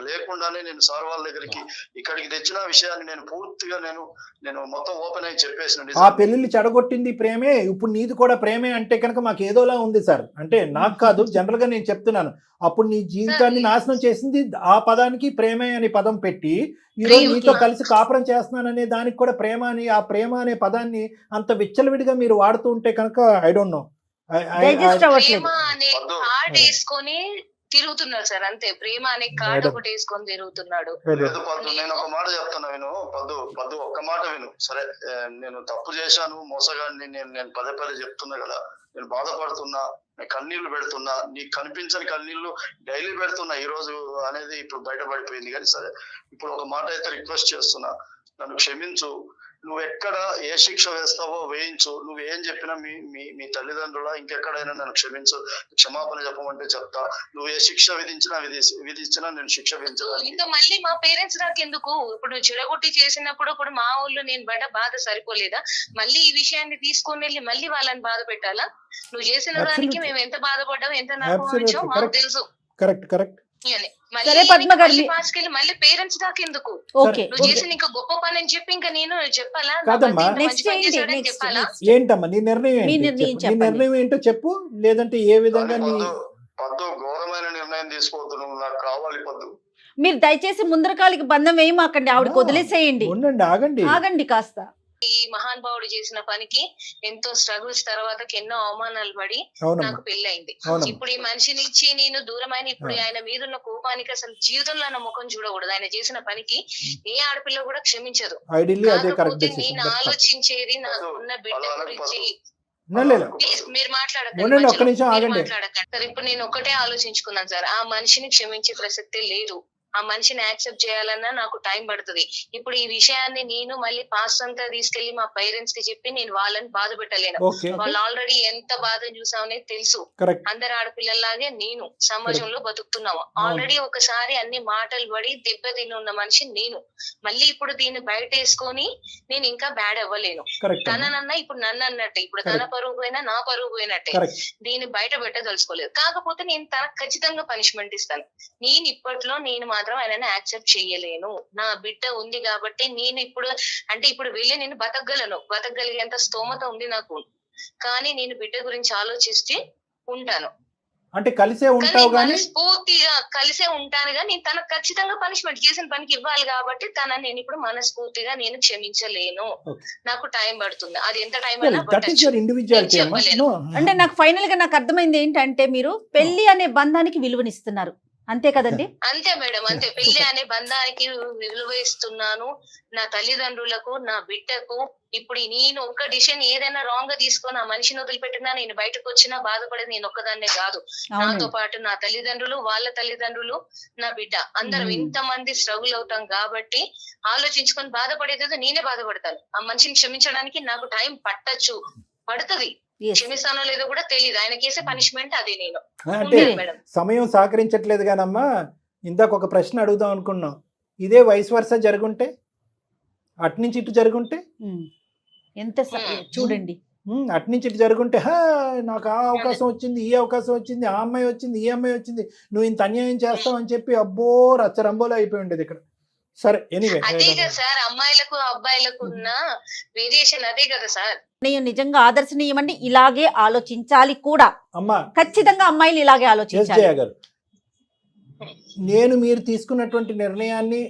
లేకుండానే నేను సార్ వాళ్ళ దగ్గరికి ఇక్కడికి తెచ్చిన విషయాన్ని నేను పూర్తిగా నేను మొత్తం ఓపెన్ అయి చెప్పేసిన. ఆ పెళ్లిళ్ళు చెడగొట్టింది ప్రేమే, ఇప్పుడు నీది కూడా ప్రేమే అంటే కనుక మాకు ఏదోలా ఉంది సార్. అంటే నాకు కాదు, జనరల్ గా నేను చెప్తున్నాను. అప్పుడు నీ జీవితాన్ని నాశనం చేసింది ఆ పదానికి ప్రేమే అనే పదం పెట్టి, ఈరోజు నీతో కలిసి కాపురం చేస్తున్నాననే దానికి కూడా ప్రేమ అని, ఆ ప్రేమ అనే పదాన్ని అంత విచ్చలవిడిగా మీరు వాడుతూ ఉంటే కనుక ఐ డోంట్ నో. ప్రేమ అనే కార్డ్ వేసుకొని తిరుగుతున్నాడు సార్, అంతే. ప్రేమ అనే కార్డ్ ఒకటి వేసుకొని తిరుగుతున్నాడు. లేదు పద్దు, నేను ఒక మాట చెప్తున్నా విను. పద్దు ఒక్క మాట విను. సరే, నేను తప్పు చేశాను, మోసగాడిని, నేను పదే చెప్తున్నా కదా. నేను బాధపడుతున్నా, నేను కన్నీళ్లు పెడుతున్నా, నీకు కనిపించని కన్నీళ్లు డైలీ పెడుతున్నా. ఈ రోజు అనేది ఇప్పుడు బయటపడిపోయింది. కానీ సరే, ఇప్పుడు ఒక మాట అయితే రిక్వెస్ట్ చేస్తున్నా, నన్ను క్షమించు. నువ్వు ఎక్కడ ఏ శిక్ష వేస్తావో వేయించు. నువ్వు ఏం చెప్పినా మీ తల్లిదండ్రుల ఇంకెక్కడైనా నన్ను క్షమించు, క్షమాపణ చెప్పమంటే చెప్తా. నువ్వు ఏ శిక్ష విధించినా నేను శిక్ష విధించాలి. ఇంకా మళ్ళీ మా పేరెంట్స్ నాకు ఎందుకు? ఇప్పుడు నువ్వు చెడగొట్టి చేసినప్పుడు ఇప్పుడు మా ఊళ్ళో నేను పడ్డ బాధ సరిపోలేదా? మళ్ళీ ఈ విషయాన్ని తీసుకొని వెళ్ళి మళ్ళీ వాళ్ళని బాధ పెట్టాలా? నువ్వు చేసిన దానికి మేము ఎంత బాధపడ్డాం, ఎంత నష్టం మాకు తెలుసు. కరెక్ట్. సరే పద్మ గారు, మళ్ళీ పేరెంట్స్ దాకా ఎందుకు? ఓకే, నువ్వు చేసిన ఇంకా గొప్ప పని అని చెప్పి ఇంకా నేను చెప్పాలా? కాదమ్మా, చెప్పాలా? ఏంటమ్మా నీ నిర్ణయం? నీ నిర్ణయం ఏంటో చెప్పు. లేదంటే ఏ విధంగా పద్దు ఘోరమైన నిర్ణయం తీసుకోవద్దు. నువ్వు నాకు కావాలి పద్దు. మీరు దయచేసి ముందరకాలికి బంధం వేయమాకండి, ఆవిడకి వదిలేసేయండి. ఉండండి, ఆగండి కాస్త. ఈ మహానుభావుడు చేసిన పనికి ఎంతో స్ట్రగుల్స్ తర్వాత ఎన్నో అవమానాలు పడి నాకు పెళ్ళయింది. ఇప్పుడు ఈ మనిషినిచ్చి నేను దూరమైన ఇప్పుడు ఆయన మీద ఉన్న కోపానికి అసలు జీవితంలో నా ముఖం చూడకూడదు. ఆయన చేసిన పనికి ఏ ఆడపిల్ల కూడా క్షమించదు. కాకపోతే నేను ఆలోచించేది నాకున్న బిడ్డ గురించి. ప్లీజ్ మీరు మాట్లాడకండి. సార్ ఇప్పుడు నేను ఒకటే ఆలోచించుకున్నాను సార్, ఆ మనిషిని క్షమించే ప్రసక్తే లేదు. ఆ మనిషిని యాక్సెప్ట్ చేయాలన్నా నాకు టైం పడుతుంది. ఇప్పుడు ఈ విషయాన్ని నేను మళ్ళీ పాస్ట్ అంతా తీసుకెళ్లి మా పేరెంట్స్ కి చెప్పి నేను వాళ్ళని బాధ పెట్టలేను. వాళ్ళు ఆల్రెడీ ఎంత బాధ చూసామనేది తెలుసు. అందరు ఆడపిల్లలాగే నేను సమాజంలో బతుకుతున్నాము. ఆల్రెడీ ఒకసారి అన్ని మాటలు పడి దెబ్బతిని ఉన్న మనిషి నేను. మళ్ళీ ఇప్పుడు దీన్ని బయట వేసుకొని నేను ఇంకా బ్యాడ్ అవ్వలేను. తననన్నా ఇప్పుడు నన్ను అన్నట్టే, ఇప్పుడు తన పరువు పోయినా నా పరువు పోయినట్టే. దీన్ని బయట పెట్టదలుచుకోలేదు. కాకపోతే నేను తనకు ఖచ్చితంగా పనిష్మెంట్ ఇస్తాను. నేను ఇప్పట్లో మాత్రం ఆయనని యాక్సెప్ట్ చెయ్యలేను. నా బిడ్డ ఉంది కాబట్టి నేను ఇప్పుడు వెళ్ళి నేను బతకగలిగేంత స్తోమత ఉంది నాకు. కానీ నేను బిడ్డ గురించి ఆలోచిస్తే ఉంటాను. అంటే కలిసే ఉంటావు గానీ మనస్ఫూర్తిగా కలిసే ఉంటాను కానీ తనకు ఖచ్చితంగా పనిష్మెంట్ చేసిన పనికి ఇవ్వాలి కాబట్టి తనని నేను ఇప్పుడు మనస్ఫూర్తిగా నేను క్షమించలేను. నాకు టైం పడుతుంది. అది ఎంత టైం అయినా చెప్పలేను. అంటే నాకు ఫైనల్ గా నాకు అర్థమైంది ఏంటంటే మీరు పెళ్లి అనే బంధానికి విలువనిస్తున్నారు, అంతే కదండి? అంతే మేడం, అంతే. పెళ్లి అనే బంధానికి విలువ ఇస్తున్నాను. నా తల్లిదండ్రులకు, నా బిడ్డకు. ఇప్పుడు నేను ఒక్క డిసిషన్ ఏదైనా రాంగ్ గా తీసుకొని ఆ మనిషిని వదిలిపెట్టినా నేను బయటకు వచ్చినా బాధపడేది నేను ఒక్కదాన్నే కాదు. నాతో పాటు నా తల్లిదండ్రులు, వాళ్ళ తల్లిదండ్రులు, నా బిడ్డ, అందరం ఇంతమంది స్ట్రగుల్ అవుతాం కాబట్టి ఆలోచించుకొని బాధపడేది నేనే బాధపడతాను. ఆ మనిషిని క్షమించడానికి నాకు టైం పడుతుంది. క్షమిస్తానో లేదో కూడా తెలియదు. ఆయన కేసే పనిష్మెంట్ అదే. నేను అంటే సమయం సహకరించట్లేదు కానమ్మా. ఇందాక ఒక ప్రశ్న అడుగుదాం అనుకున్నాం, ఇదే వయసు వరుస జరుగుంటే, అట్నుంచి ఇటు జరుగుంటే ఎంత చూడండి, అట్నుంచి ఇటు జరుగుంటే నాకు ఆ అవకాశం వచ్చింది, ఈ అవకాశం వచ్చింది, ఆ అమ్మాయి వచ్చింది, ఈ అమ్మాయి వచ్చింది, నువ్వు ఇంత అన్యాయం చేస్తావు అని చెప్పి అబ్బో రచ్చరంబోలో అయిపోయి ఉండేది ఇక్కడ. సరే, ఎనీవే అదే కదా సార్, అమ్మాయిలకు అబ్బాయిలకు ఉన్న వేరియేషన్ అదే కదా సార్. నేను నిజంగా ఆదర్శనీయమండి, ఇలాగే ఆలోచించాలి కూడా. అమ్మా ఖచ్చితంగా అమ్మాయిలు ఇలాగే ఆలోచించాలి. నేను మీరు తీసుకున్నటువంటి నిర్ణయాన్ని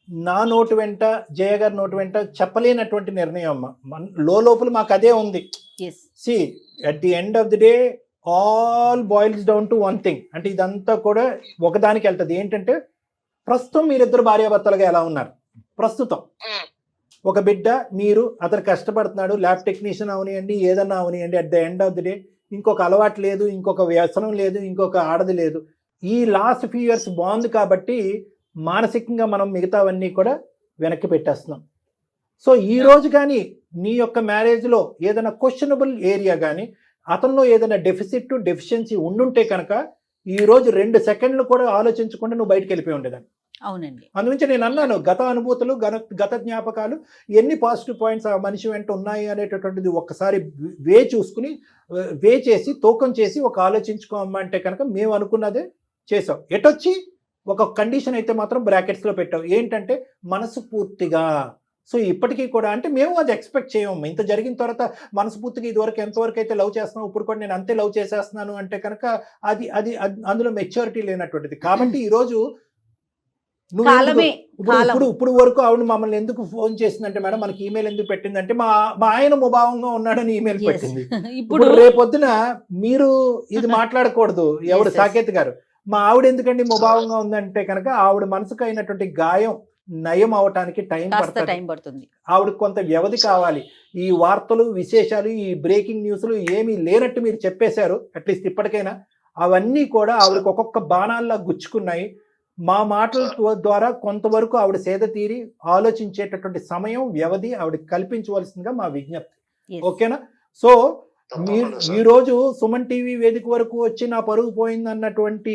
నా నోటు వెంట జయ గారి నోటు వెంట చెప్పలేనటువంటి నిర్ణయం అమ్మ. లోపల మాకు అదే ఉంది. Yes see at the end of the day all boils down to one thing. అంటే ఇదంతా కూడా ఒకదానికి వెళ్తుంది. ఏంటంటే ప్రస్తుతం మీరిద్దరు భార్యాభర్తలుగా ఎలా ఉన్నారు? ప్రస్తుతం ఒక బిడ్డ, మీరు, అతను కష్టపడుతున్నాడు, ల్యాబ్ టెక్నీషియన్ అవనియండి, ఏదన్నా అవనియండి. At the end of the day ఇంకొక అలవాటు లేదు, ఇంకొక వ్యసనం లేదు, ఇంకొక ఆడది లేదు. ఈ లాస్ట్ ఫ్యూ ఇయర్స్ బాగుంది కాబట్టి మానసికంగా మనం మిగతావన్నీ కూడా వెనక్కి పెట్టేస్తున్నాం. సో ఈ రోజు కానీ నీ యొక్క మ్యారేజ్లో ఏదైనా క్వశ్చనబుల్ ఏరియా కానీ, అతనిలో ఏదైనా డెఫిషియన్సీ ఉండుంటే కనుక ఈ రోజు 2 సెకండ్లు కూడా ఆలోచించకుండా నువ్వు బయటకు వెళ్ళిపోయి ఉండేదాన్ని. అవునండి. అందుగురించి నేను అన్నాను, గత అనుభూతులు, గత జ్ఞాపకాలు, ఎన్ని పాజిటివ్ పాయింట్స్ ఆ మనిషి వెంట ఉన్నాయి అనేటటువంటిది ఒక్కసారి వే చేసి తూకం చేసి ఒక ఆలోచించుకోమంటే కనుక మేము అనుకున్నదే చేసాం. ఎటొచ్చి ఒక కండిషన్ అయితే మాత్రం బ్రాకెట్స్లో పెట్టాం. ఏంటంటే మనస్ఫూర్తిగా. సో ఇప్పటికీ కూడా అంటే మేము అది ఎక్స్పెక్ట్ చేయము. ఇంత జరిగిన తర్వాత మనస్ఫూర్తిగా ఇదివరకు ఎంతవరకు అయితే లవ్ చేస్తున్నావు, ఇప్పుడు కూడా నేను అంతే లవ్ చేసేస్తున్నాను అంటే కనుక అది అది అందులో మెచ్యూరిటీ లేనటువంటిది. కాబట్టి ఈరోజు ఇప్పుడు వరకు ఆవిడ మమ్మల్ని ఎందుకు ఫోన్ చేసిందంటే, మేడం మనకి ఈమెయిల్ ఎందుకు పెట్టిందంటే మా ఆయన ముభావంగా ఉన్నాడని ఈమెయిల్ పెట్టింది. ఇప్పుడు రేపొద్దున మీరు ఇది మాట్లాడకూడదు. ఎవరు? సాకేత్ గారు. మా ఆవిడ ఎందుకండి ముభావంగా ఉందంటే కనుక ఆవిడ మనసుకు అయినటువంటి గాయం నయం అవటానికి టైం పడుతుంది. ఆవిడకి కొంత వ్యవధి కావాలి. ఈ వార్తలు, విశేషాలు, ఈ బ్రేకింగ్ న్యూస్లు ఏమీ లేనట్టు మీరు చెప్పేశారు. అట్లీస్ట్ ఇప్పటికైనా అవన్నీ కూడా ఆవిడకి ఒక్కొక్క బాణాల్లా గుచ్చుకున్నాయి. మా మాటల ద్వారా కొంతవరకు ఆవిడ సేద తీరి ఆలోచించేటటువంటి సమయం, వ్యవధి ఆవిడకి కల్పించవలసిందిగా మా విజ్ఞప్తి. ఓకేనా? సో మీరు ఈ రోజు సుమన్ టీవీ వేదిక వరకు వచ్చి నా పరుగు పోయింది అన్నటువంటి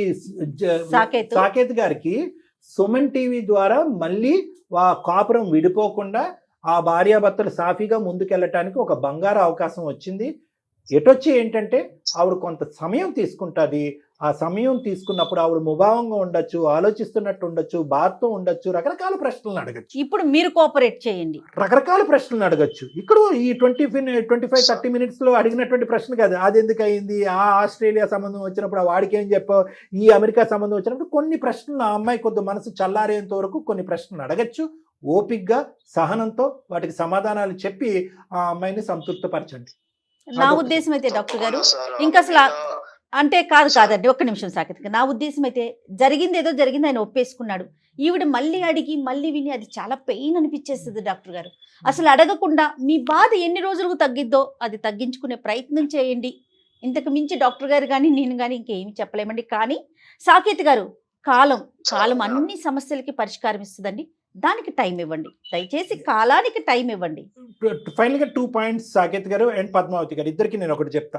సాకేత్ గారికి సుమన్ టీవీ ద్వారా మళ్ళీ ఆ కాపురం విడిపోకుండా ఆ భార్యాభర్తలు సాఫీగా ముందుకెళ్ళటానికి ఒక బంగారు అవకాశం వచ్చింది. ఎటొచ్చి ఏంటంటే ఆవిడ కొంత సమయం తీసుకుంటుంది. ఆ సమయం తీసుకున్నప్పుడు ఆవిడ ముభావంగా ఉండొచ్చు, ఆలోచిస్తున్నట్టు ఉండొచ్చు, బాధతో ఉండొచ్చు, రకరకాల ప్రశ్నలను అడగచ్చు. ఇప్పుడు మీరు కోఆపరేట్ చేయండి. రకరకాల ప్రశ్నలను అడగచ్చు. ఇక్కడ ఈ 25-30 మినిట్స్ లో అడిగినటువంటి ప్రశ్న కాదు. అది ఎందుకు అయింది, ఆ ఆస్ట్రేలియా సంబంధం వచ్చినప్పుడు వాడికి ఏం చెప్పావు, ఈ అమెరికా సంబంధం వచ్చినప్పుడు కొన్ని ప్రశ్నలు ఆ అమ్మాయి కొద్ది మనసు చల్లారేంత వరకు కొన్ని ప్రశ్నలు అడగచ్చు. ఓపిగ్గా, సహనంతో వాటికి సమాధానాలు చెప్పి ఆ అమ్మాయిని సంతృప్తిపరచండి. నా ఉద్దేశం అయితే డాక్టర్ గారు ఇంకా అసలు అంటే కాదండి, ఒక్క నిమిషం సాకేత్. నా ఉద్దేశం అయితే జరిగింది ఏదో జరిగింది, ఆయన ఒప్పేసుకున్నాడు. ఈవిడ మళ్ళీ అడిగి మళ్ళీ విని అది చాలా పెయిన్ అనిపించేస్తుంది డాక్టర్ గారు. అసలు అడగకుండా మీ బాధ ఎన్ని రోజులకు తగ్గిద్దో అది తగ్గించుకునే ప్రయత్నం చేయండి. ఇంతకు మించి డాక్టర్ గారు కానీ నేను కానీ ఇంకేమి చెప్పలేమండి. కానీ సాకేత్ గారు కాలం అన్ని సమస్యలకి పరిష్కారం ఇస్తుందండి. దానికి టైం ఇవ్వండి, దయచేసి కాలానికి టైం ఇవ్వండి. ఫైనల్ గా 2 పాయింట్స్ సాకేత్ గారు అండ్ పద్మావతి గారు ఇద్దరికి నేను ఒకటి చెప్తా.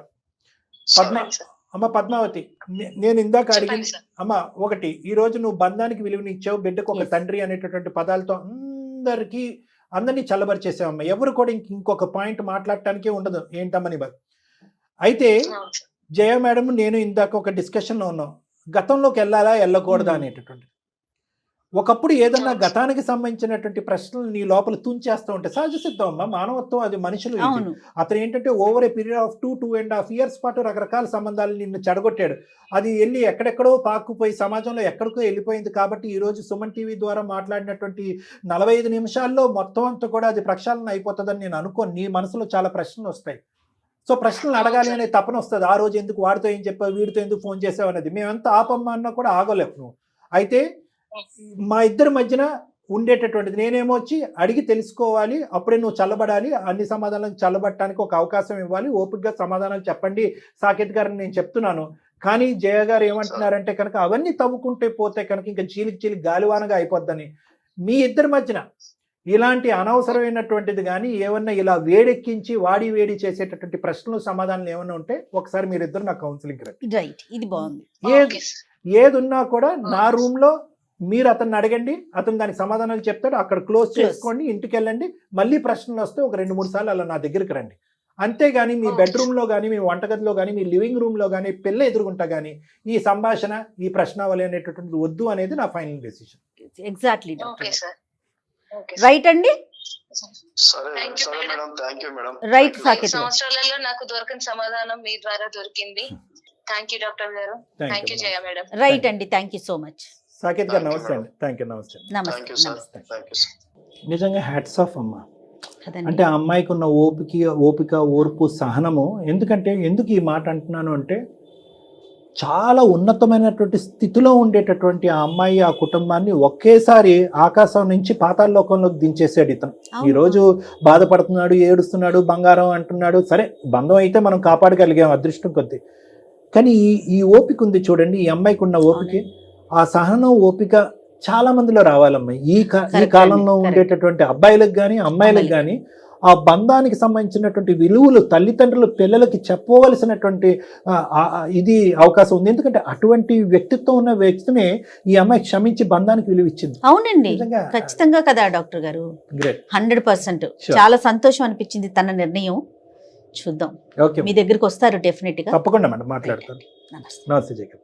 అమ్మ పద్మావతి, నేను ఇందాక అడిగింది అమ్మ ఒకటి, ఈ రోజు నువ్వు బంధానికి విలువనిచ్చావు, బిడ్డకు ఒక తండ్రి అనేటటువంటి పదాలతో అందరినీ చల్లబరిచేసావమ్మ. ఎవరు కూడా ఇంకొక పాయింట్ మాట్లాడటానికే ఉండదు. ఏంటమ్మని బాగా అయితే జయ మేడం నేను ఇందాక ఒక డిస్కషన్లో ఉన్నాం, గతంలోకి వెళ్ళాలా వెళ్ళకూడదా అనేటటువంటి. ఒకప్పుడు ఏదన్నా గతానికి సంబంధించినటువంటి ప్రశ్నలు నీ లోపల తుంచేస్తూ ఉంటే సహజ సిద్ధం అమ్మా, మానవత్వం, అది మనుషులు. అతను ఏంటంటే over a period of 2.5 years పాటు రకరకాల సంబంధాలు నిన్ను చెడగొట్టాడు. అది వెళ్ళి ఎక్కడెక్కడో పాకుపోయి సమాజంలో ఎక్కడికో వెళ్ళిపోయింది. కాబట్టి ఈరోజు సుమన్ టీవీ ద్వారా మాట్లాడినటువంటి 45 నిమిషాల్లో మొత్తం అంతా కూడా అది ప్రక్షాళన అయిపోతుందని నేను అనుకోను. నీ మనసులో చాలా ప్రశ్నలు వస్తాయి. సో ప్రశ్నలు అడగాలి అనే తపన వస్తుంది. ఆ రోజు ఎందుకు వాడితో ఏం చెప్పావు, వీడితో ఎందుకు ఫోన్ చేసావు అనేది. మేమెంత ఆపమ్మా అన్నా కూడా ఆగలేవు నువ్వు. అయితే మా ఇద్దరి మధ్యన ఉండేటటువంటిది నేనేమో వచ్చి అడిగి తెలుసుకోవాలి, అప్పుడే నువ్వు చల్లబడాలి, అన్ని సమాధానాలు చల్లబట్టడానికి ఒక అవకాశం ఇవ్వాలి, ఓపికగా సమాధానాలు చెప్పండి సాకేత్ గారిని నేను చెప్తున్నాను. కానీ జయ గారు ఏమంటున్నారంటే కనుక అవన్నీ తవ్వుకుంటే పోతే కనుక ఇంకా చీలికి గాలివానగా అయిపోద్దని. మీ ఇద్దరి మధ్యన ఇలాంటి అనవసరమైనటువంటిది కానీ ఏమన్నా ఇలా వేడెక్కించి వేడి చేసేటటువంటి ప్రశ్నలు సమాధానాలు ఏమన్నా ఉంటే ఒకసారి మీరిద్దరు నాకు కౌన్సిలింగ్ రండి. ఇది బాగుంది. ఏదున్నా కూడా నా రూమ్ లో మీరు అతన్ని అడగండి, అతను దానికి సమాధానాలు చెప్తాడు, అక్కడ క్లోజ్ చేసుకోండి, ఇంటికి వెళ్ళండి. మళ్ళీ ప్రశ్నలు వస్తే ఒక 2-3 సార్లు అలా నా దగ్గరికి రండి. అంతేగాని మీ బెడ్రూమ్ లో కానీ, మీ వంటగదిలో కానీ, మీ లివింగ్ రూమ్ లో కానీ, పిల్ల ఎదురుగుంటా కానీ ఈ సంభాషణ, ఈ ప్రశ్నావళి అనేటటువంటిది వద్దు అనేది నా ఫైనల్ డెసిషన్. ఎగ్జాక్ట్లీ రైట్ అండి. రైట్ సాకేత్. సంవత్సరాలలో నాకు దొరకని సమాధానం మీ ద్వారా దొరికింది. థ్యాంక్ యూ డాక్టర్ గారు. Thank you Jaya madam. Right అండి, thank you so much. Saketh గారు Thank you, నమస్తే అండి. థ్యాంక్ యూ, నమస్తే. థ్యాంక్ యూ సార్, నమస్తే థ్యాంక్ యూ సార్. నిజంగా హ్యాట్స్ ఆఫ్ అమ్మ. కదండి. అంటే ఆ అమ్మాయికి ఉన్న ఓపిక, ఓర్పు, సహనము. ఎందుకు ఈ మాట అంటున్నాను అంటే, చాలా ఉన్నతమైనటువంటి స్థితిలో ఉండేటటువంటి ఆ అమ్మాయి, ఆ కుటుంబాన్ని ఒకేసారి ఆకాశం నుంచి పాతాళలోకంలోకి దించేసాడు ఇతను. అవును. ఈరోజు బాధపడుతున్నాడు, ఏడుస్తున్నాడు, బంగారం అంటున్నాడు. సరే, బంధం అయితే మనం కాపాడగలిగాం అదృష్టం కొద్దీ. కానీ ఈ ఓపిక ఉంది చూడండి, ఈ అమ్మాయికి ఉన్న ఓపిక, ఆ సహనం, ఓపిక చాలా మందిలో రావాలమ్మా. ఈ Correct కాలంలో అండి, ఉండేటటువంటి అబ్బాయిలకు కానీ అమ్మాయిలకు కానీ ఆ బంధానికి సంబంధించినటువంటి విలువలు తల్లిదండ్రులు పిల్లలకి చెప్పవలసినటువంటి ఇది అవకాశం ఉంది. ఎందుకంటే అటువంటి వ్యక్తిత్వం ఉన్న వ్యక్తినే ఈ అమ్మాయి క్షమించి బంధానికి విలువ ఇచ్చింది. అవునండి, నిజంగా ఖచ్చితంగా కదా డాక్టర్ గారు. గ్రేట్. 100%. Sure. చాలా సంతోషం అనిపించింది తన నిర్ణయం. చూద్దాం, ఓకే, మీ దగ్గరికి వస్తారు డెఫినెట్ గా. తప్పకుండా మేడం మాట్లాడతాను. నమస్తే. నమస్తే జగన్.